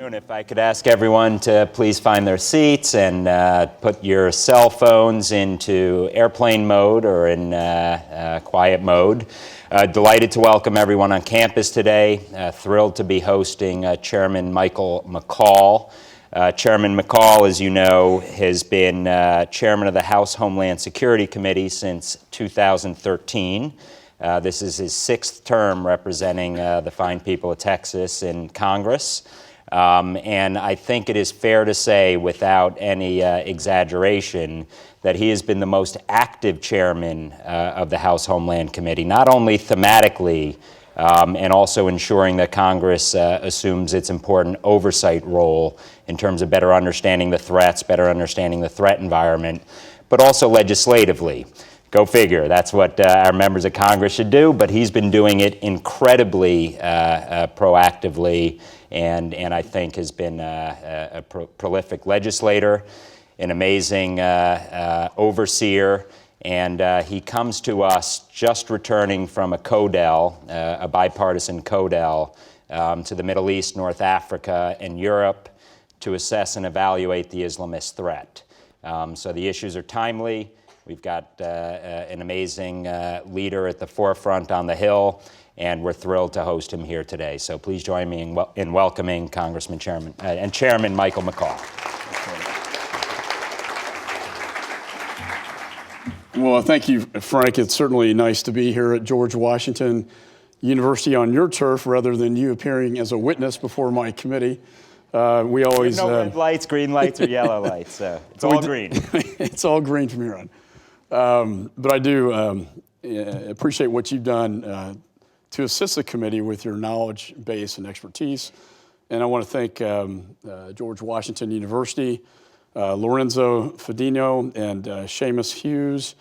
If I could ask everyone to please find their seats and put your cell phones into airplane mode or in quiet mode. Delighted to welcome everyone on campus today. Thrilled to be hosting Chairman Michael McCaul. Chairman McCaul, as you know, has been chairman of the House Homeland Security Committee since 2013. This is his sixth term representing the fine people of Texas in Congress. And I think it is fair to say, without any exaggeration, that he has been the most active chairman of the House Homeland Committee, not only thematically, and also ensuring that Congress assumes its important oversight role in terms of better understanding the threats, better understanding the threat environment, but also legislatively. Go figure, that's what our members of Congress should do, but he's been doing it incredibly proactively and I think has been a prolific legislator, an amazing overseer, and he comes to us just returning from a CODEL, a bipartisan CODEL, to the Middle East, North Africa, and Europe to assess and evaluate the Islamist threat. So the issues are timely. We've got an amazing leader at the forefront on the Hill, and we're thrilled to host him here today. So please join me in welcoming Congressman Chairman Michael McCaul. Well, thank you, Frank. It's certainly nice to be here at George Washington University on your turf rather than you appearing as a witness before my committee. We always no red lights, green lights, or yellow lights. It's all green. It's all green from here on. But I do appreciate what you've done to assist the committee with your knowledge base and expertise. And I want to thank George Washington University, Lorenzo Fedino, and Seamus Hughes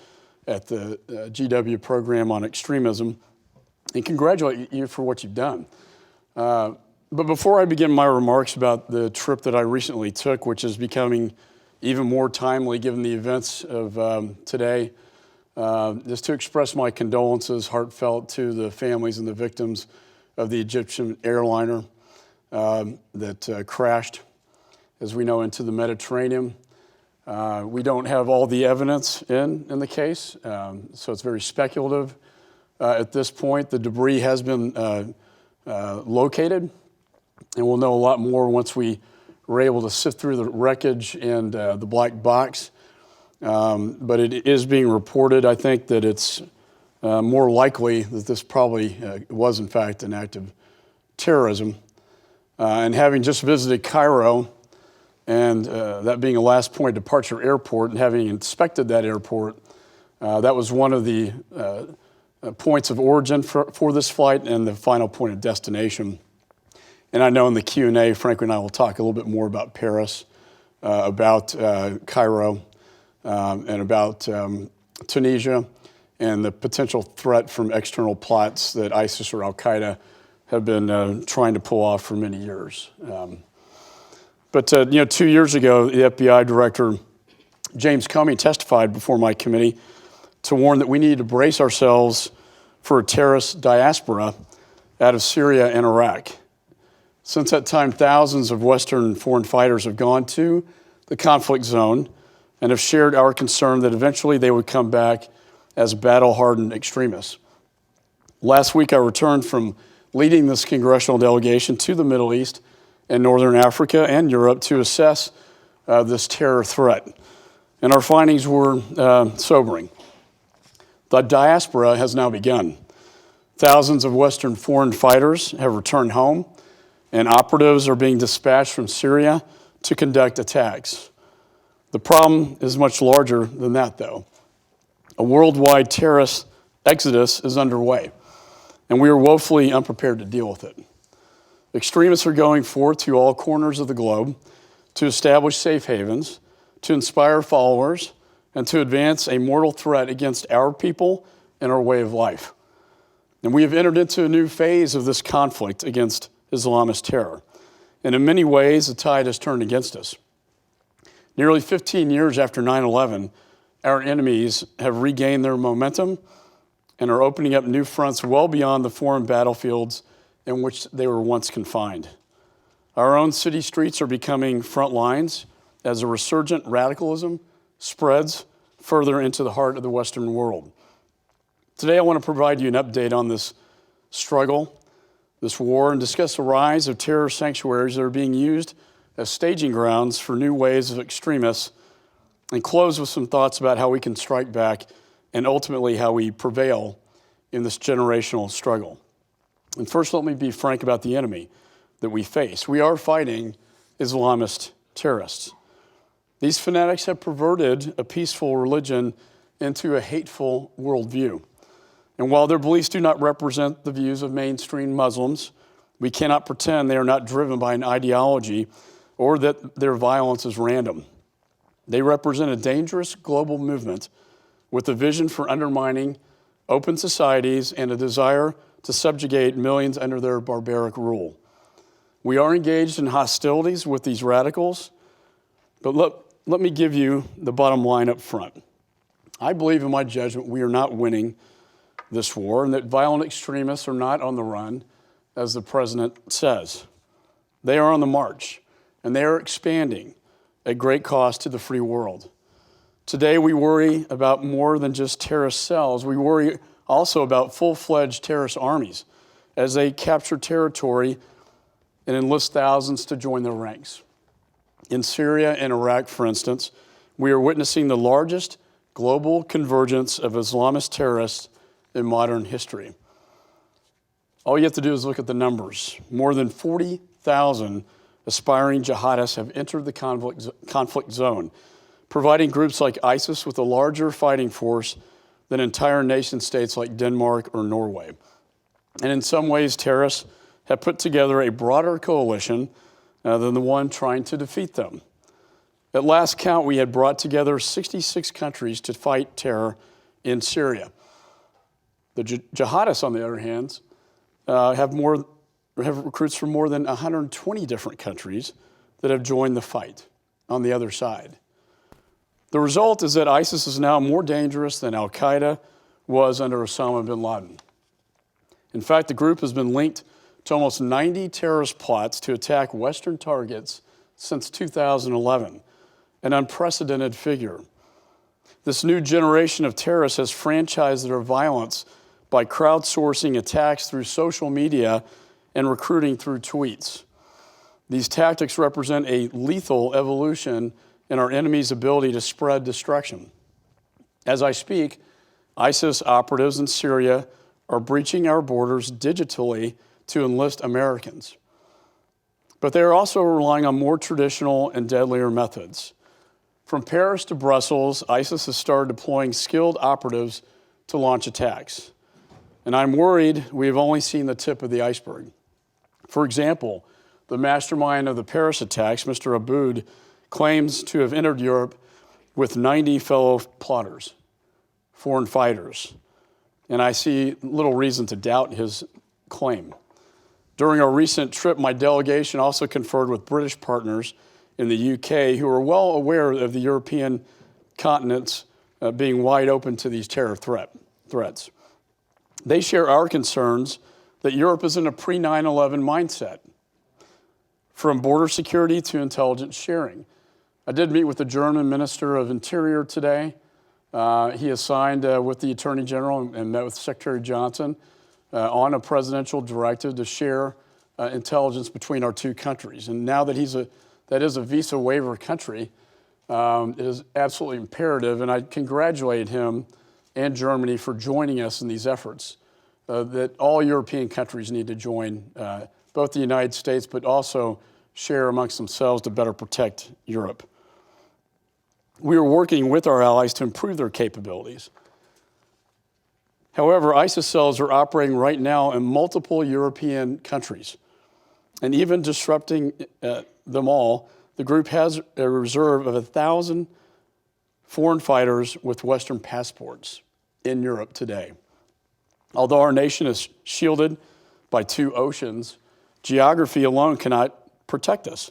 at the GW program on extremism, and congratulate you for what you've done. But before I begin my remarks about the trip that I recently took, which is becoming even more timely given the events of today, just to express my condolences, heartfelt, to the families and the victims of the Egyptian airliner that crashed, as we know, into the Mediterranean. We don't have all the evidence in the case, so it's very speculative at this point. The debris has been located, and we'll know a lot more once we were able to sift through the wreckage and the black box. But it is being reported, I think, that it's more likely that this probably was, in fact, an act of terrorism. And having just visited Cairo, and that being a last point departure airport, and having inspected that airport, that was one of the points of origin for this flight and the final point of destination. And I know in the Q&A, Frank and I will talk a little bit more about Paris, about Cairo, and about Tunisia, and the potential threat from external plots that ISIS or Al-Qaeda have been trying to pull off for many years. But 2 years ago, the FBI director, James Comey, testified before my committee to warn that we need to brace ourselves for a terrorist diaspora out of Syria and Iraq. Since that time, thousands of Western foreign fighters have gone to the conflict zone and have shared our concern that eventually they would come back as battle-hardened extremists. Last week, I returned from leading this congressional delegation to the Middle East and Northern Africa and Europe to assess this terror threat. And our findings were sobering. The diaspora has now begun. Thousands of Western foreign fighters have returned home, and operatives are being dispatched from Syria to conduct attacks. The problem is much larger than that, though. A worldwide terrorist exodus is underway, and we are woefully unprepared to deal with it. Extremists are going forth to all corners of the globe to establish safe havens, to inspire followers, and to advance a mortal threat against our people and our way of life. And we have entered into a new phase of this conflict against Islamist terror. And in many ways, the tide has turned against us. Nearly 15 years after 9/11, our enemies have regained their momentum and are opening up new fronts well beyond the foreign battlefields in which they were once confined. Our own city streets are becoming front lines as a resurgent radicalism spreads further into the heart of the Western world. Today, I want to provide you an update on this struggle, this war, and discuss the rise of terror sanctuaries that are being used as staging grounds for new waves of extremists, and close with some thoughts about how we can strike back and ultimately how we prevail in this generational struggle. And first, let me be frank about the enemy that we face. We are fighting Islamist terrorists. These fanatics have perverted a peaceful religion into a hateful worldview. And while their beliefs do not represent the views of mainstream Muslims, we cannot pretend they are not driven by an ideology or that their violence is random. They represent a dangerous global movement with a vision for undermining open societies and a desire to subjugate millions under their barbaric rule. We are engaged in hostilities with these radicals, but let me give you the bottom line up front. I believe, in my judgment, we are not winning this war, and that violent extremists are not on the run, as the president says. They are on the march, and they are expanding at great cost to the free world. Today, we worry about more than just terrorist cells. We worry also about full-fledged terrorist armies as they capture territory and enlist thousands to join their ranks. In Syria and Iraq, for instance, we are witnessing the largest global convergence of Islamist terrorists in modern history. All you have to do is look at the numbers. More than 40,000 aspiring jihadists have entered the conflict zone, providing groups like ISIS with a larger fighting force than entire nation states like Denmark or Norway. And in some ways, terrorists have put together a broader coalition than the one trying to defeat them. At last count, we had brought together 66 countries to fight terror in Syria. The jihadists, on the other hand, have recruits from more than 120 different countries that have joined the fight on the other side. The result is that ISIS is now more dangerous than Al-Qaeda was under Osama bin Laden. In fact, the group has been linked to almost 90 terrorist plots to attack Western targets since 2011, an unprecedented figure. This new generation of terrorists has franchised their violence by crowdsourcing attacks through social media and recruiting through tweets. These tactics represent a lethal evolution in our enemy's ability to spread destruction. As I speak, ISIS operatives in Syria are breaching our borders digitally to enlist Americans. But they are also relying on more traditional and deadlier methods. From Paris to Brussels, ISIS has started deploying skilled operatives to launch attacks. And I'm worried we have only seen the tip of the iceberg. For example, the mastermind of the Paris attacks, Mr. Aboud, claims to have entered Europe with 90 fellow plotters, foreign fighters. And I see little reason to doubt his claim. During our recent trip, my delegation also conferred with British partners in the UK who are well aware of the European continents being wide open to these terror threats. They share our concerns that Europe is in a pre-9/11 mindset, from border security to intelligence sharing. I did meet with the German Minister of Interior today. He has signed with the Attorney General and met with Secretary Johnson on a presidential directive to share intelligence between our two countries. And now that that is a visa waiver country, it is absolutely imperative, and I congratulate him and Germany for joining us in these efforts, that all European countries need to join, both the United States, but also share amongst themselves to better protect Europe. We are working with our allies to improve their capabilities. However, ISIS cells are operating right now in multiple European countries. And even disrupting them all, the group has a reserve of 1,000 foreign fighters with Western passports in Europe today. Although our nation is shielded by two oceans, geography alone cannot protect us.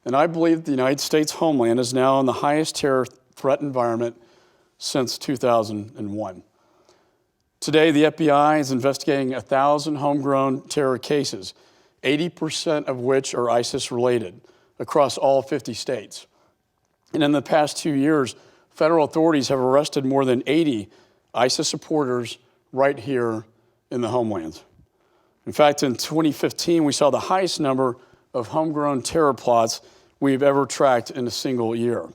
And I believe the United States homeland is now in the highest terror threat environment since 2001. Today, the FBI is investigating 1,000 homegrown terror cases, 80% of which are ISIS-related across all 50 states. And in the past 2 years, federal authorities have arrested more than 80 ISIS supporters right here in the homeland. In fact, in 2015, we saw the highest number of homegrown terror plots we've ever tracked in a single year.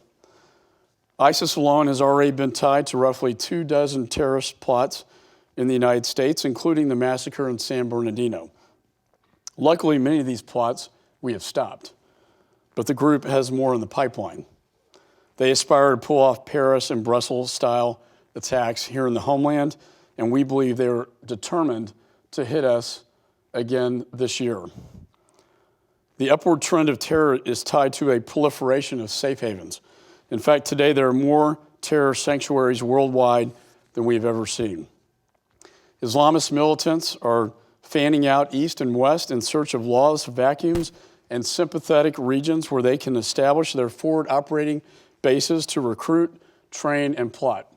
ISIS alone has already been tied to roughly 24 terrorist plots in the United States, including the massacre in San Bernardino. Luckily, many of these plots we have stopped, but the group has more in the pipeline. They aspire to pull off Paris and Brussels-style attacks here in the homeland, and we believe they are determined to hit us again this year. The upward trend of terror is tied to a proliferation of safe havens. In fact, today there are more terror sanctuaries worldwide than we've ever seen. Islamist militants are fanning out east and west in search of lawless vacuums and sympathetic regions where they can establish their forward operating bases to recruit, train, and plot.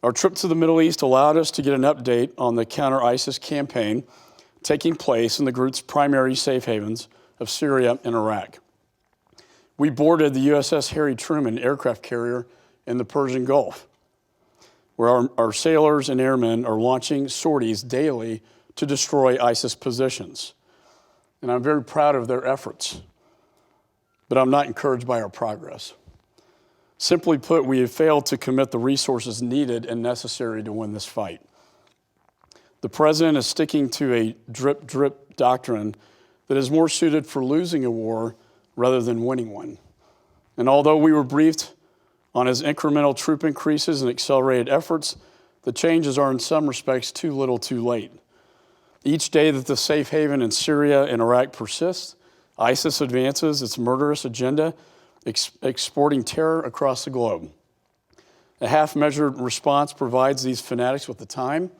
Our trip to the Middle East allowed us to get an update on the counter-ISIS campaign taking place in the group's primary safe havens of Syria and Iraq. We boarded the USS Harry Truman aircraft carrier in the Persian Gulf, where our sailors and airmen are launching sorties daily to destroy ISIS positions. And I'm very proud of their efforts, but I'm not encouraged by our progress. Simply put, we have failed to commit the resources needed and necessary to win this fight. The president is sticking to a drip-drip doctrine that is more suited for losing a war rather than winning one. And although we were briefed on his incremental troop increases and accelerated efforts, the changes are in some respects too little too late. Each day that the safe haven in Syria and Iraq persists, ISIS advances its murderous agenda, exporting terror across the globe. A half-measured response provides these fanatics with the time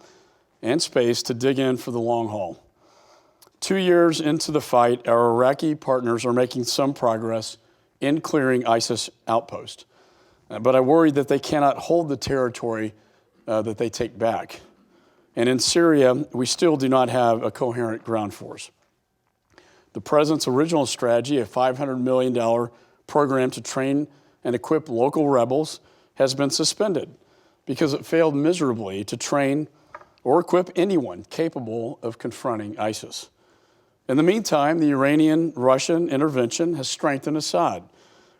and space to dig in for the long haul. 2 years into the fight, our Iraqi partners are making some progress in clearing ISIS outposts. But I worry that they cannot hold the territory that they take back. And in Syria, we still do not have a coherent ground force. The president's original strategy, a $500 million program to train and equip local rebels, has been suspended because it failed miserably to train or equip anyone capable of confronting ISIS. In the meantime, the Iranian-Russian intervention has strengthened Assad,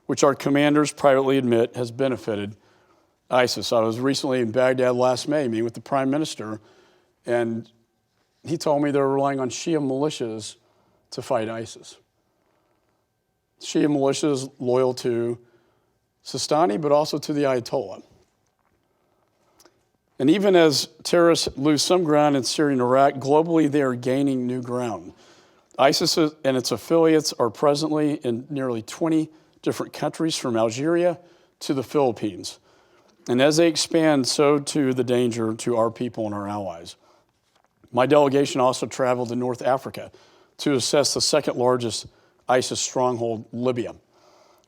which our commanders privately admit has benefited ISIS. I was recently in Baghdad last May meeting with the prime minister, and he told me they're relying on Shia militias to fight ISIS. Shia militias loyal to Sistani, but also to the Ayatollah. And even as terrorists lose some ground in Syria and Iraq, globally they are gaining new ground. ISIS and its affiliates are presently in nearly 20 different countries, from Algeria to the Philippines. And as they expand, so too the danger to our people and our allies. My delegation also traveled to North Africa to assess the second largest ISIS stronghold, Libya,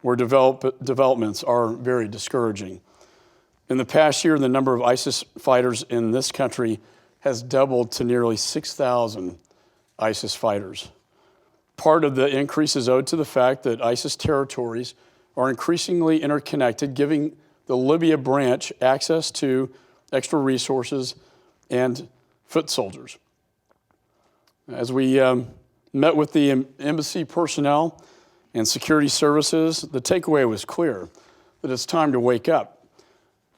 where developments are very discouraging. In the past year, the number of ISIS fighters in this country has doubled to nearly 6,000 ISIS fighters. Part of the increase is owed to the fact that ISIS territories are increasingly interconnected, giving the Libya branch access to extra resources and foot soldiers. As we met with the embassy personnel and security services, the takeaway was clear, that it's time to wake up.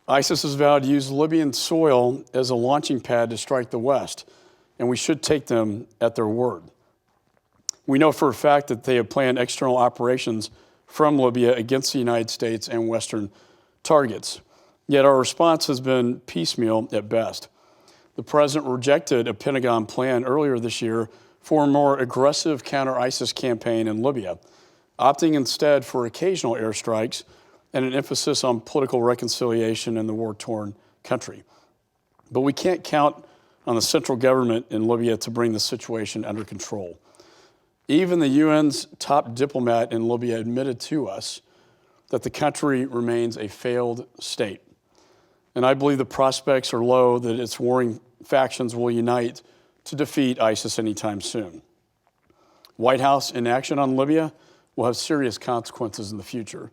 ISIS has vowed to use Libyan soil as a launching pad to strike the West, and we should take them at their word. We know for a fact that they have planned external operations from Libya against the United States and Western targets. Yet our response has been piecemeal at best. The president rejected a Pentagon plan earlier this year for a more aggressive counter-ISIS campaign in Libya, opting instead for occasional airstrikes and an emphasis on political reconciliation in the war-torn country. But we can't count on the central government in Libya to bring the situation under control. Even the UN's top diplomat in Libya admitted to us that the country remains a failed state. And I believe the prospects are low that its warring factions will unite to defeat ISIS anytime soon. White House inaction on Libya will have serious consequences in the future.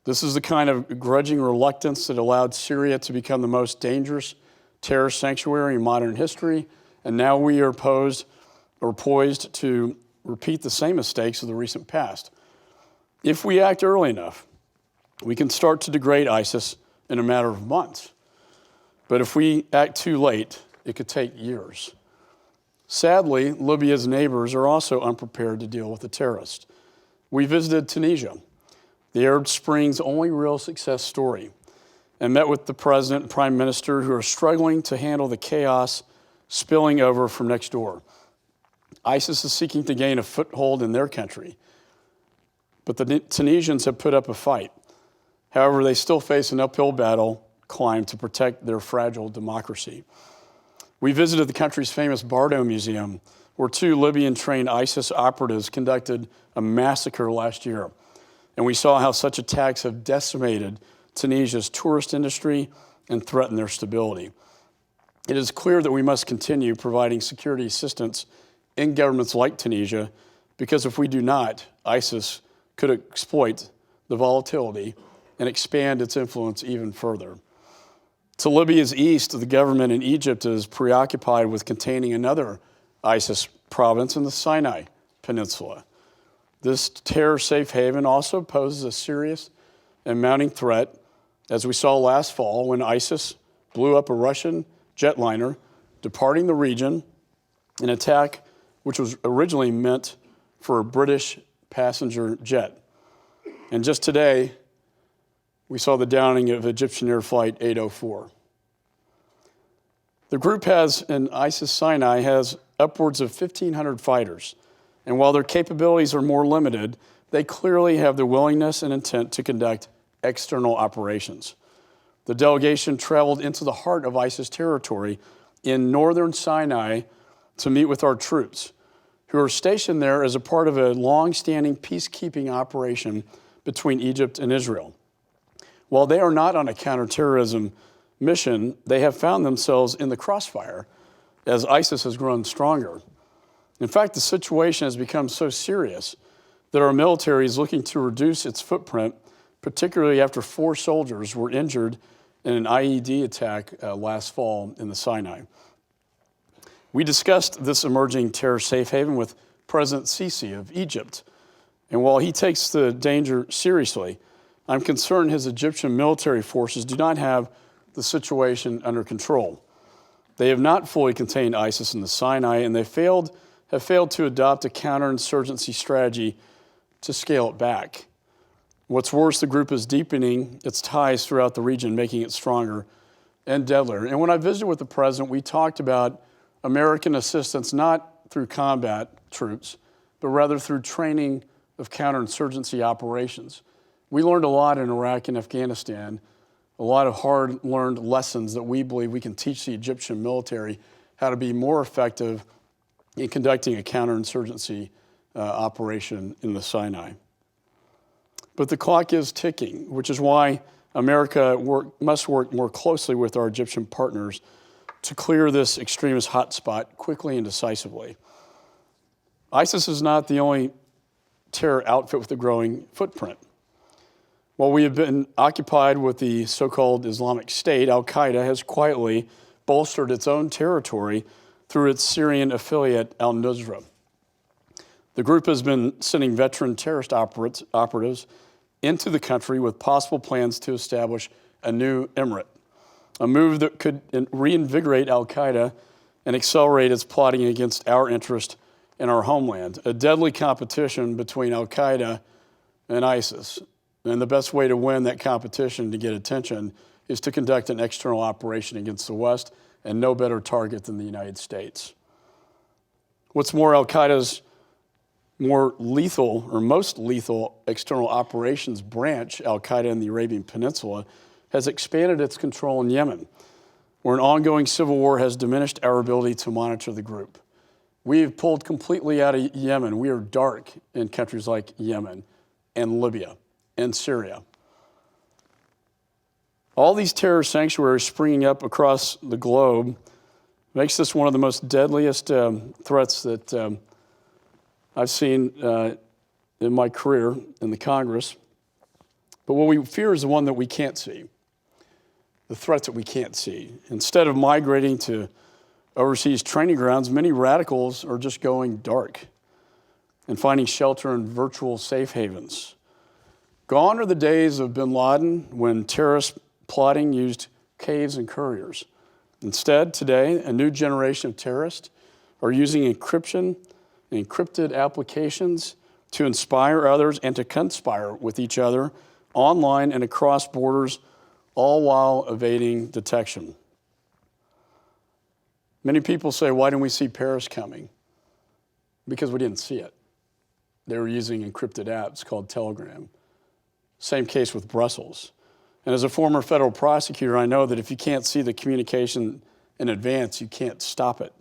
This is the kind of grudging reluctance that allowed Syria to become the most dangerous terrorist sanctuary in modern history, and now we are poised to repeat the same mistakes of the recent past. If we act early enough, we can start to degrade ISIS in a matter of months. But if we act too late, it could take years. Sadly, Libya's neighbors are also unprepared to deal with the terrorists. We visited Tunisia, the Arab Spring's only real success story, and met with the president and prime minister who are struggling to handle the chaos spilling over from next door. ISIS is seeking to gain a foothold in their country, but the Tunisians have put up a fight. However, they still face an uphill battle climb to protect their fragile democracy. We visited the country's famous Bardo Museum, where 2 Libyan-trained ISIS operatives conducted a massacre last year. And we saw how such attacks have decimated Tunisia's tourist industry and threatened their stability. It is clear that we must continue providing security assistance in governments like Tunisia, because if we do not, ISIS could exploit the volatility and expand its influence even further. To Libya's east, the government in Egypt is preoccupied with containing another ISIS province in the Sinai Peninsula. This terror safe haven also poses a serious and mounting threat, as we saw last fall when ISIS blew up a Russian jetliner departing the region, an attack which was originally meant for a British passenger jet. And just today, we saw the downing of Egyptian Air Flight 804. The group in ISIS Sinai has upwards of 1,500 fighters. And while their capabilities are more limited, they clearly have the willingness and intent to conduct external operations. The delegation traveled into the heart of ISIS territory in northern Sinai to meet with our troops, who are stationed there as a part of a long-standing peacekeeping operation between Egypt and Israel. While they are not on a counterterrorism mission, they have found themselves in the crossfire as ISIS has grown stronger. In fact, the situation has become so serious that our military is looking to reduce its footprint, particularly after 4 soldiers were injured in an IED attack last fall in the Sinai. We discussed this emerging terror safe haven with President Sisi of Egypt, and while he takes the danger seriously, I'm concerned his Egyptian military forces do not have the situation under control. They have not fully contained ISIS in the Sinai, and they have failed to adopt a counterinsurgency strategy to scale it back. What's worse, the group is deepening its ties throughout the region, making it stronger and deadlier. And when I visited with the president, we talked about American assistance not through combat troops, but rather through training of counterinsurgency operations. We learned a lot in Iraq and Afghanistan, a lot of hard-learned lessons that we believe we can teach the Egyptian military how to be more effective in conducting a counterinsurgency operation in the Sinai. But the clock is ticking, which is why America must work more closely with our Egyptian partners to clear this extremist hotspot quickly and decisively. ISIS is not the only terror outfit with a growing footprint. While we have been occupied with the so-called Islamic State, Al-Qaeda has quietly bolstered its own territory through its Syrian affiliate al-Nusra. The group has been sending veteran terrorist operatives into the country with possible plans to establish a new emirate, a move that could reinvigorate al-Qaeda and accelerate its plotting against our interest in our homeland, a deadly competition between al-Qaeda and ISIS. And the best way to win that competition to get attention is to conduct an external operation against the West, and no better target than the United States. What's more, al-Qaeda's more lethal or most lethal external operations branch, al-Qaeda in the Arabian Peninsula, has expanded its control in Yemen, where an ongoing civil war has diminished our ability to monitor the group. We have pulled completely out of Yemen. We are dark in countries like Yemen and Libya and Syria. All these terror sanctuaries springing up across the globe makes this one of the most deadliest threats that I've seen in my career in the Congress. But what we fear is the one that we can't see, the threats that we can't see. Instead of migrating to overseas training grounds, many radicals are just going dark and finding shelter in virtual safe havens. Gone are the days of bin Laden when terrorist plotting used caves and couriers. Instead, today, a new generation of terrorists are using encryption and encrypted applications to inspire others and to conspire with each other online and across borders, all while evading detection. Many people say, why didn't we see Paris coming? Because we didn't see it. They were using encrypted apps called Telegram. Same case with Brussels. And as a former federal prosecutor, I know that if you can't see the communication in advance, you can't stop it.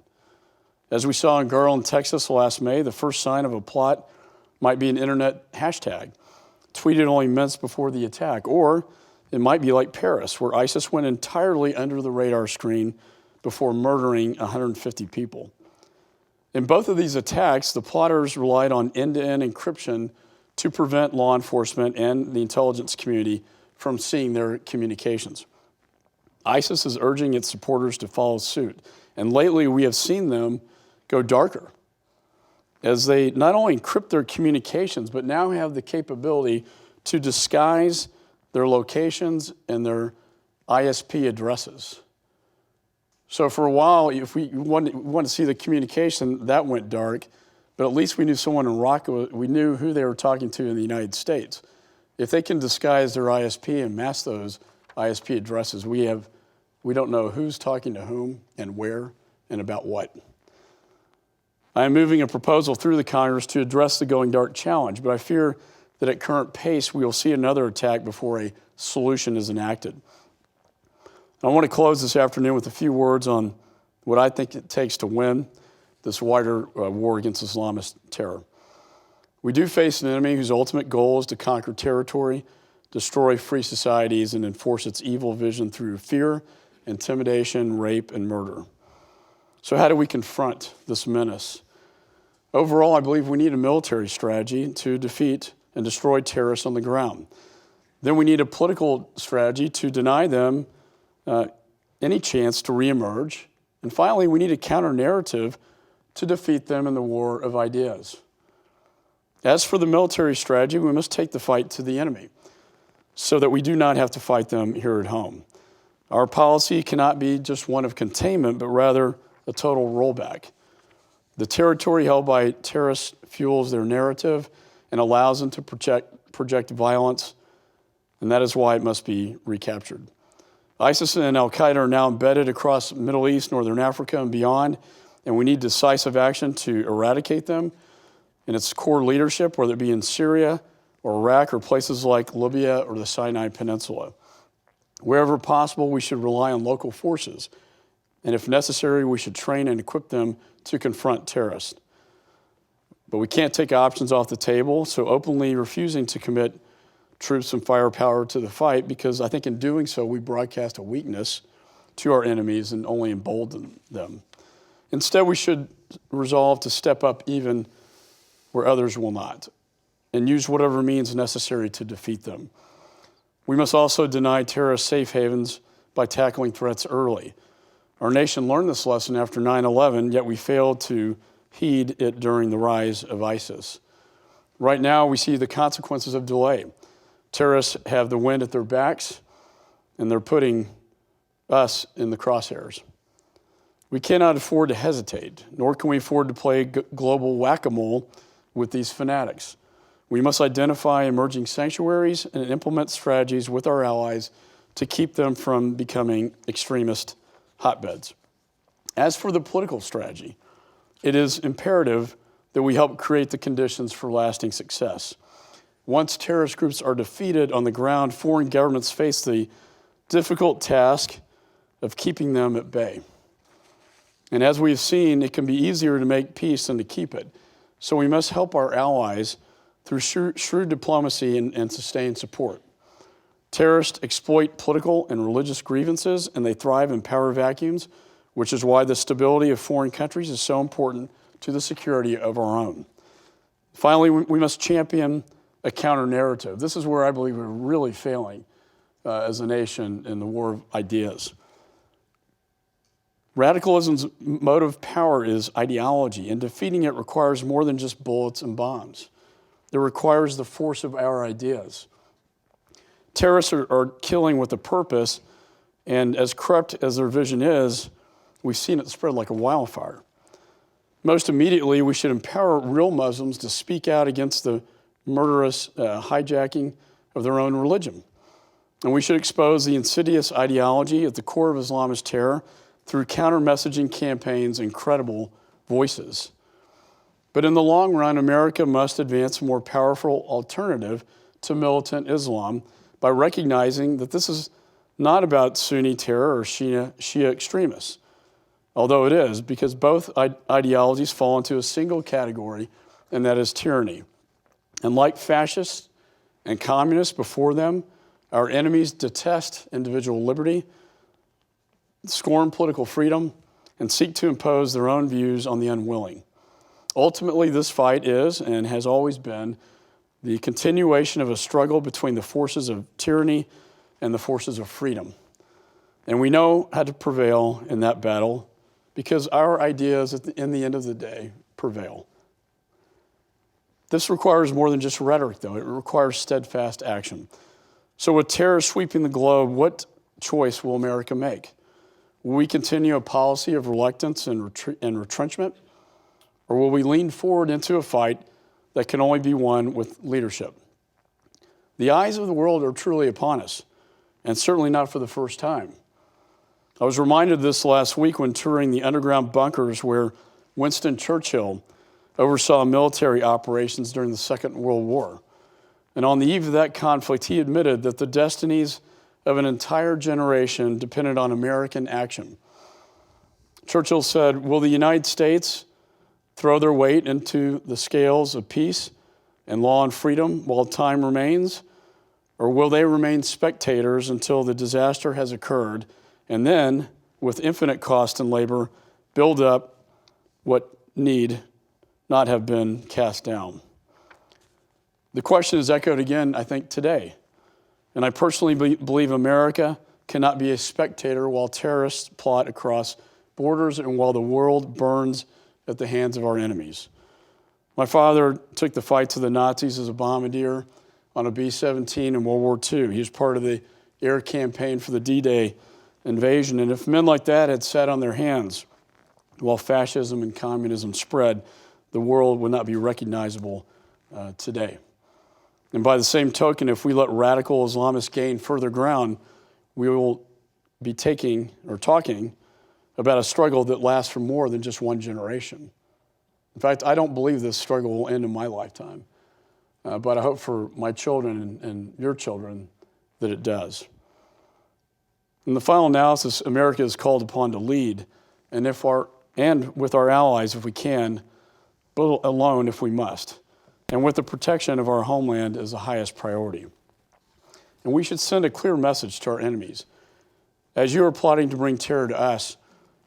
As we saw in Garland, Texas last May, the first sign of a plot might be an internet hashtag, tweeted only minutes before the attack. Or it might be like Paris, where ISIS went entirely under the radar screen before murdering 150 people. In both of these attacks, the plotters relied on end-to-end encryption to prevent law enforcement and the intelligence community from seeing their communications. ISIS is urging its supporters to follow suit, and lately we have seen them go darker as they not only encrypt their communications, but now have the capability to disguise their locations and their ISP addresses. So for a while, if we want to see the communication, that went dark, but at least we knew someone in Raqqa, we knew who they were talking to in the United States. If they can disguise their ISP and mask those ISP addresses, we don't know who's talking to whom and where and about what. I am moving a proposal through the Congress to address the going dark challenge, but I fear that at current pace, we will see another attack before a solution is enacted. I want to close this afternoon with a few words on what I think it takes to win this wider war against Islamist terror. We do face an enemy whose ultimate goal is to conquer territory, destroy free societies, and enforce its evil vision through fear, intimidation, rape, and murder. So how do we confront this menace? Overall, I believe we need a military strategy to defeat and destroy terrorists on the ground. Then we need a political strategy to deny them any chance to reemerge. And finally, we need a counter-narrative to defeat them in the war of ideas. As for the military strategy, we must take the fight to the enemy so that we do not have to fight them here at home. Our policy cannot be just one of containment, but rather a total rollback. The territory held by terrorists fuels their narrative and allows them to project violence, and that is why it must be recaptured. ISIS and al-Qaeda are now embedded across the Middle East, Northern Africa, and beyond, and we need decisive action to eradicate them and its core leadership, whether it be in Syria or Iraq or places like Libya or the Sinai Peninsula. Wherever possible, we should rely on local forces, and if necessary, we should train and equip them to confront terrorists. But we can't take options off the table, so openly refusing to commit troops and firepower to the fight, because I think in doing so, we broadcast a weakness to our enemies and only embolden them. Instead, we should resolve to step up even where others will not, and use whatever means necessary to defeat them. We must also deny terrorists safe havens by tackling threats early. Our nation learned this lesson after 9/11, yet we failed to heed it during the rise of ISIS. Right now, we see the consequences of delay. Terrorists have the wind at their backs, and they're putting us in the crosshairs. We cannot afford to hesitate, nor can we afford to play global whack-a-mole with these fanatics. We must identify emerging sanctuaries and implement strategies with our allies to keep them from becoming extremist hotbeds. As for the political strategy, it is imperative that we help create the conditions for lasting success. Once terrorist groups are defeated on the ground, foreign governments face the difficult task of keeping them at bay. And as we've seen, it can be easier to make peace than to keep it. So we must help our allies through shrewd diplomacy and sustained support. Terrorists exploit political and religious grievances, and they thrive in power vacuums, which is why the stability of foreign countries is so important to the security of our own. Finally, we must champion a counter-narrative. This is where I believe we're really failing as a nation in the war of ideas. Radicalism's motive of power is ideology, and defeating it requires more than just bullets and bombs. It requires the force of our ideas. Terrorists are killing with a purpose, and as corrupt as their vision is, we've seen it spread like a wildfire. Most immediately, we should empower real Muslims to speak out against the murderous hijacking of their own religion. And we should expose the insidious ideology at the core of Islamist terror through counter-messaging campaigns and credible voices. But in the long run, America must advance a more powerful alternative to militant Islam by recognizing that this is not about Sunni terror or Shia extremists, although it is, because both ideologies fall into a single category, and that is tyranny. And like fascists and communists before them, our enemies detest individual liberty, scorn political freedom, and seek to impose their own views on the unwilling. Ultimately, this fight is, and has always been, the continuation of a struggle between the forces of tyranny and the forces of freedom. And we know how to prevail in that battle because our ideas, in the end of the day, prevail. This requires more than just rhetoric, though. It requires steadfast action. So with terror sweeping the globe, what choice will America make? Will we continue a policy of reluctance and retrenchment? Or will we lean forward into a fight that can only be won with leadership? The eyes of the world are truly upon us, and certainly not for the first time. I was reminded of this last week when touring the underground bunkers where Winston Churchill oversaw military operations during the Second World War. And on the eve of that conflict, he admitted that the destinies of an entire generation depended on American action. Churchill said, "Will the United States throw their weight into the scales of peace and law and freedom while time remains? Or will they remain spectators until the disaster has occurred and then, with infinite cost and labor, build up what need not have been cast down?" The question is echoed again, I think, today. And I personally believe America cannot be a spectator while terrorists plot across borders and while the world burns at the hands of our enemies. My father took the fight to the Nazis as a bombardier on a B-17 in World War II. He was part of the air campaign for the D-Day invasion. And if men like that had sat on their hands while fascism and communism spread, the world would not be recognizable today. And by the same token, if we let radical Islamists gain further ground, we will be talking about a struggle that lasts for more than just one generation. In fact, I don't believe this struggle will end in my lifetime, but I hope for my children and your children that it does. In the final analysis, America is called upon to lead, and with our allies if we can, but alone if we must, and with the protection of our homeland as the highest priority. And we should send a clear message to our enemies. As you are plotting to bring terror to us,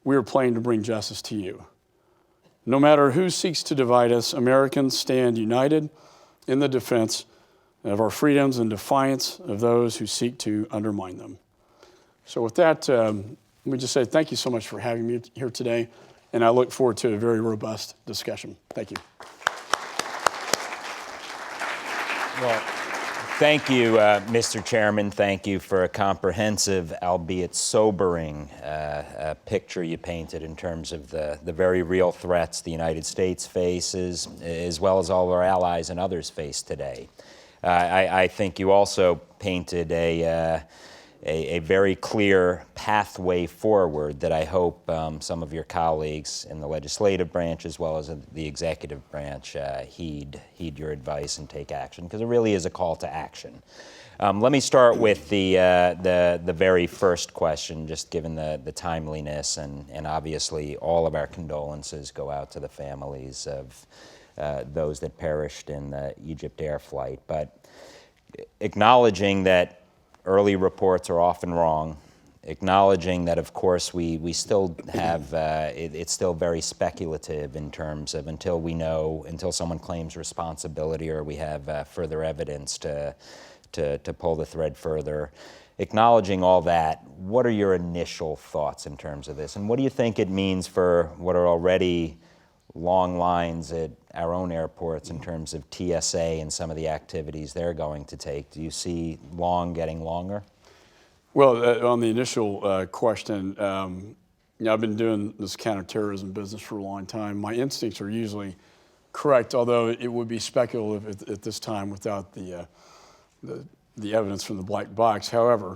we are planning to bring justice to you. No matter who seeks to divide us, Americans stand united in the defense of our freedoms and defiance of those who seek to undermine them. So with that, let me just say thank you so much for having me here today, and I look forward to a very robust discussion. Thank you. Well, thank you, Mr. Chairman. Thank you for a comprehensive, albeit sobering, picture you painted in terms of the very real threats the United States faces, as well as all of our allies and others face today. I think you also painted a very clear pathway forward that I hope some of your colleagues in the legislative branch as well as the executive branch heed your advice and take action, because it really is a call to action. Let me start with the very first question, just given the timeliness, and obviously all of our condolences go out to the families of those that perished in the Egypt Air flight. But acknowledging that early reports are often wrong, acknowledging that, of course, we still have, it's still very speculative in terms of until someone claims responsibility or we have further evidence to pull the thread further. Acknowledging all that, what are your initial thoughts in terms of this? And what do you think it means for what are already long lines at our own airports in terms of TSA and some of the activities they're going to take? Do you see getting longer? Well, on the initial question, I've been doing this counterterrorism business for a long time. My instincts are usually correct, although it would be speculative at this time without the evidence from the black box. However,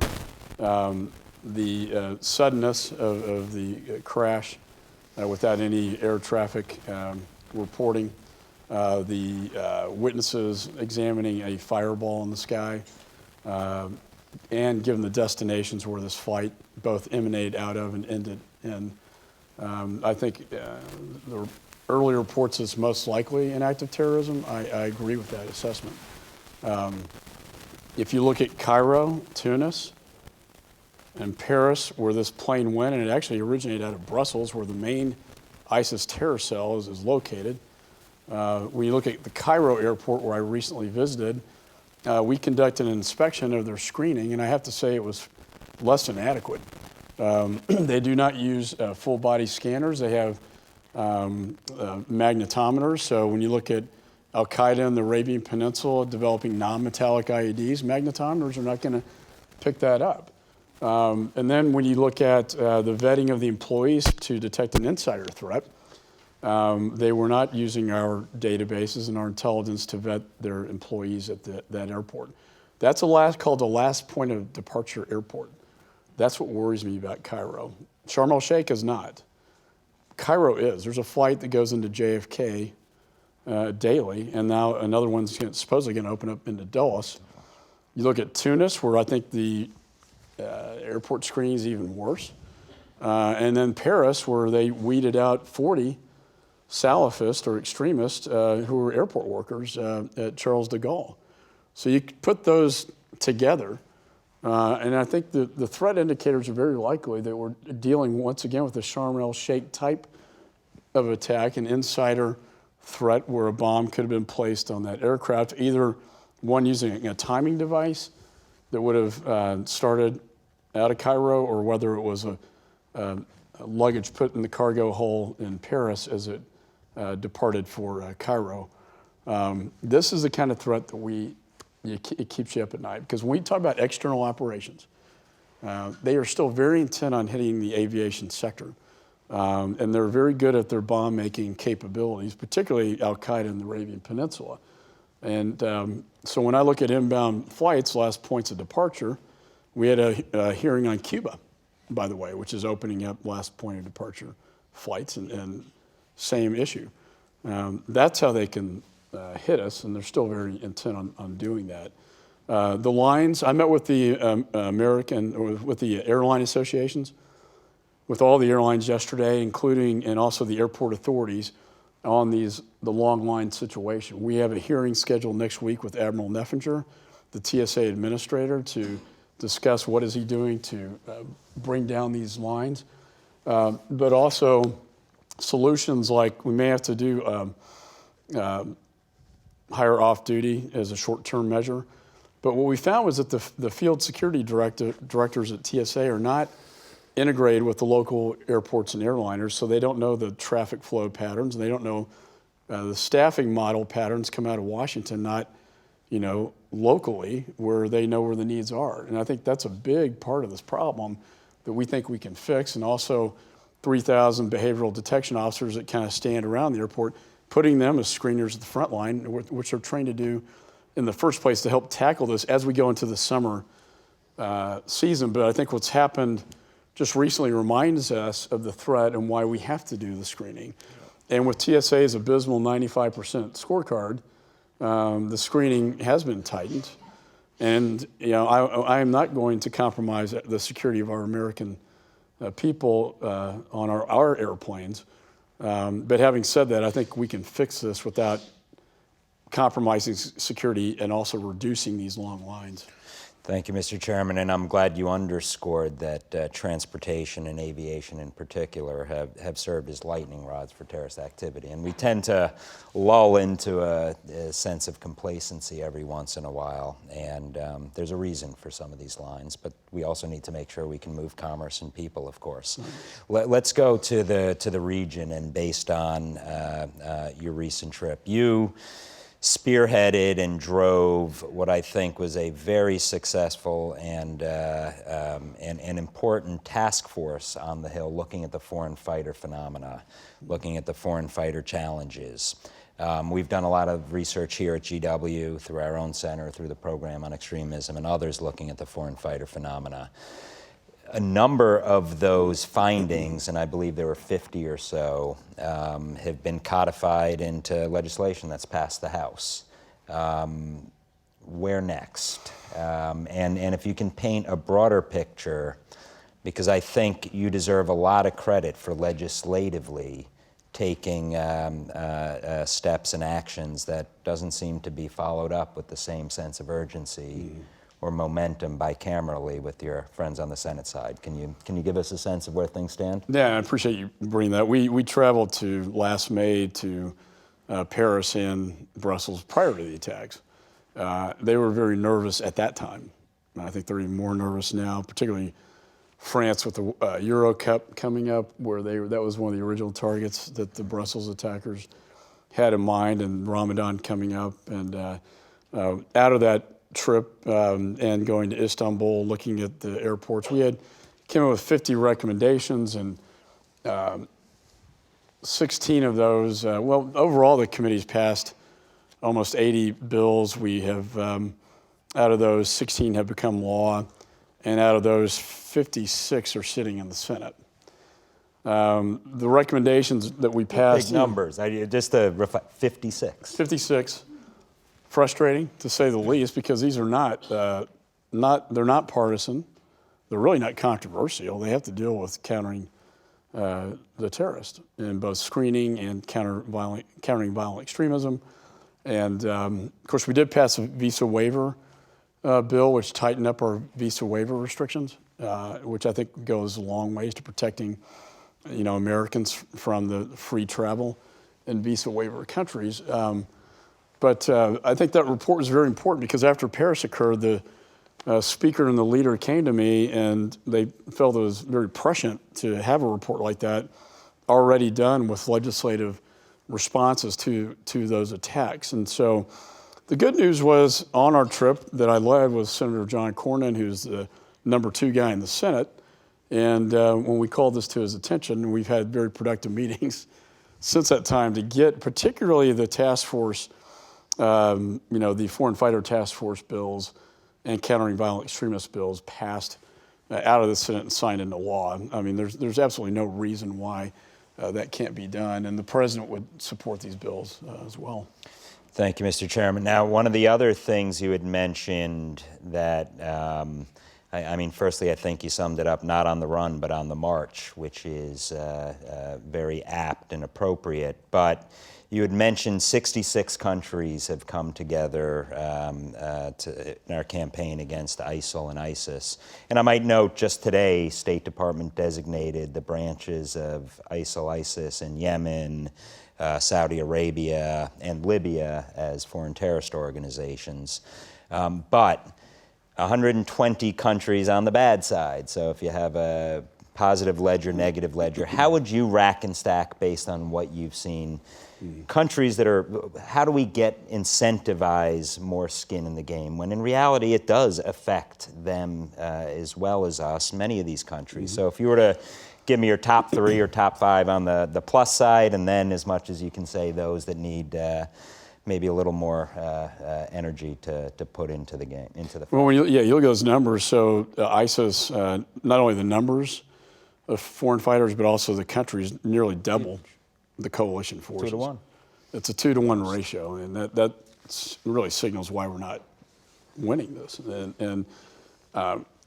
the suddenness of the crash without any air traffic reporting, the witnesses examining a fireball in the sky, and given the destinations where this flight both emanated out of and ended in, I think the early reports is most likely an act of terrorism. I agree with that assessment. If you look at Cairo, Tunis, and Paris, where this plane went, and it actually originated out of Brussels, where the main ISIS terror cell is located. When you look at the Cairo airport, where I recently visited, we conducted an inspection of their screening, and I have to say it was less than adequate. They do not use full body scanners. They have magnetometers. So when you look at Al-Qaeda in the Arabian Peninsula developing non-metallic IEDs, magnetometers are not going to pick that up. And then when you look at the vetting of the employees to detect an insider threat, they were not using our databases and our intelligence to vet their employees at that airport. That's called the last point of departure airport. That's what worries me about Cairo. Sharm el-Sheikh is not. Cairo is. There's a flight that goes into JFK daily, and now another one's supposedly going to open up into Dulles. You look at Tunis, where I think the airport screening is even worse. And then Paris, where they weeded out 40 Salafists or extremists who were airport workers at Charles de Gaulle. So you put those together, and I think the threat indicators are very likely that we're dealing once again with a Sharm el-Sheikh type of attack, an insider threat where a bomb could have been placed on that aircraft, either one using a timing device that would have started out of Cairo, or whether it was a luggage put in the cargo hole in Paris as it departed for Cairo. This is the kind of threat that it keeps you up at night, because when we talk about external operations, they are still very intent on hitting the aviation sector. And they're very good at their bomb-making capabilities, particularly Al-Qaeda in the Arabian Peninsula. And so when I look at inbound flights, last points of departure, we had a hearing on Cuba, by the way, which is opening up last point of departure flights, and same issue. That's how they can hit us, and they're still very intent on doing that. The lines, I met with the with the airline associations, with all the airlines yesterday, including and also the airport authorities on the long line situation. We have a hearing scheduled next week with Admiral Neffinger, the TSA administrator, to discuss what is he doing to bring down these lines, but also solutions like we may have to do hire off duty as a short-term measure. But what we found was that the field security directors at TSA are not integrated with the local airports and airliners, so they don't know the traffic flow patterns. They don't know the staffing model patterns come out of Washington, not locally where they know where the needs are. And I think that's a big part of this problem that we think we can fix. And also 3,000 behavioral detection officers that kind of stand around the airport, putting them as screeners at the front line, which they're trained to do in the first place to help tackle this as we go into the summer season. But I think what's happened just recently reminds us of the threat and why we have to do the screening. And with TSA's abysmal 95% scorecard, the screening has been tightened. And I am not going to compromise the security of our American people on our airplanes. But having said that, I think we can fix this without compromising security and also reducing these long lines. Thank you, Mr. Chairman, and I'm glad you underscored that transportation and aviation in particular have served as lightning rods for terrorist activity. And we tend to lull into a sense of complacency every once in a while, and there's a reason for some of these lines, but we also need to make sure we can move commerce and people, of course. Let's go to the region, and based on your recent trip, you spearheaded and drove what I think was a very successful and important task force on the Hill looking at the foreign fighter phenomena, looking at the foreign fighter challenges. We've done a lot of research here at GW through our own center, through the program on extremism, and others looking at the foreign fighter phenomena. A number of those findings, and I believe there were 50 or so, have been codified into legislation that's passed the House. Where next? And if you can paint a broader picture, because I think you deserve a lot of credit for legislatively taking steps and actions that doesn't seem to be followed up with the same sense of urgency or momentum bicamerally with your friends on the Senate side. Can you give us a sense of where things stand? Yeah, I appreciate you bringing that. We traveled last May to Paris and Brussels prior to the attacks. They were very nervous at that time. I think they're even more nervous now, particularly France with the Euro Cup coming up, where that was one of the original targets that the Brussels attackers had in mind, and Ramadan coming up. And out of that trip and going to Istanbul, looking at the airports, we came up with 50 recommendations, and 16 of those, well, overall the committee's passed almost 80 bills. We have, out of those, 16 have become law, and out of those, 56 are sitting in the Senate. The recommendations that we passed— Big numbers, just to reflect, 56. 56. Frustrating, to say the least, because these are they're not partisan. They're really not controversial. They have to deal with countering the terrorists in both screening and countering violent extremism. And of course, we did pass a visa waiver bill, which tightened up our visa waiver restrictions, which I think goes a long ways to protecting, Americans from the free travel in visa waiver countries. But I think that report was very important, because after Paris occurred, the speaker and the leader came to me, and they felt it was very prescient to have a report like that already done with legislative responses to those attacks. And so the good news was, on our trip that I led was Senator John Cornyn, who's the number 2 guy in the Senate. And when we called this to his attention, we've had very productive meetings since that time to get particularly the task force, the foreign fighter task force bills and countering violent extremist bills passed out of the Senate and signed into law. I mean, there's absolutely no reason why that can't be done, and the president would support these bills as well. Thank you, Mr. Chairman. Now, one of the other things you had mentioned that, firstly, I think you summed it up not on the run, but on the march, which is very apt and appropriate. But you had mentioned 66 countries have come together in our campaign against ISIL and ISIS. And I might note, just today, State Department designated the branches of ISIL, ISIS in Yemen, Saudi Arabia, and Libya as foreign terrorist organizations. But 120 countries on the bad side. So if you have a positive ledger, negative ledger, how would you rack and stack based on what you've seen? Countries that how do we incentivize more skin in the game, when in reality it does affect them as well as us, many of these countries. So if you were to give me your top 3 or top 5 on the plus side, and then as much as you can say those that need maybe a little more energy to put into the game, into the fight. Well, when you look at those numbers, so ISIS, not only the numbers of foreign fighters, but also the countries nearly double the coalition forces. 2 to 1. It's a 2 to 1 ratio, and that really signals why we're not winning this. And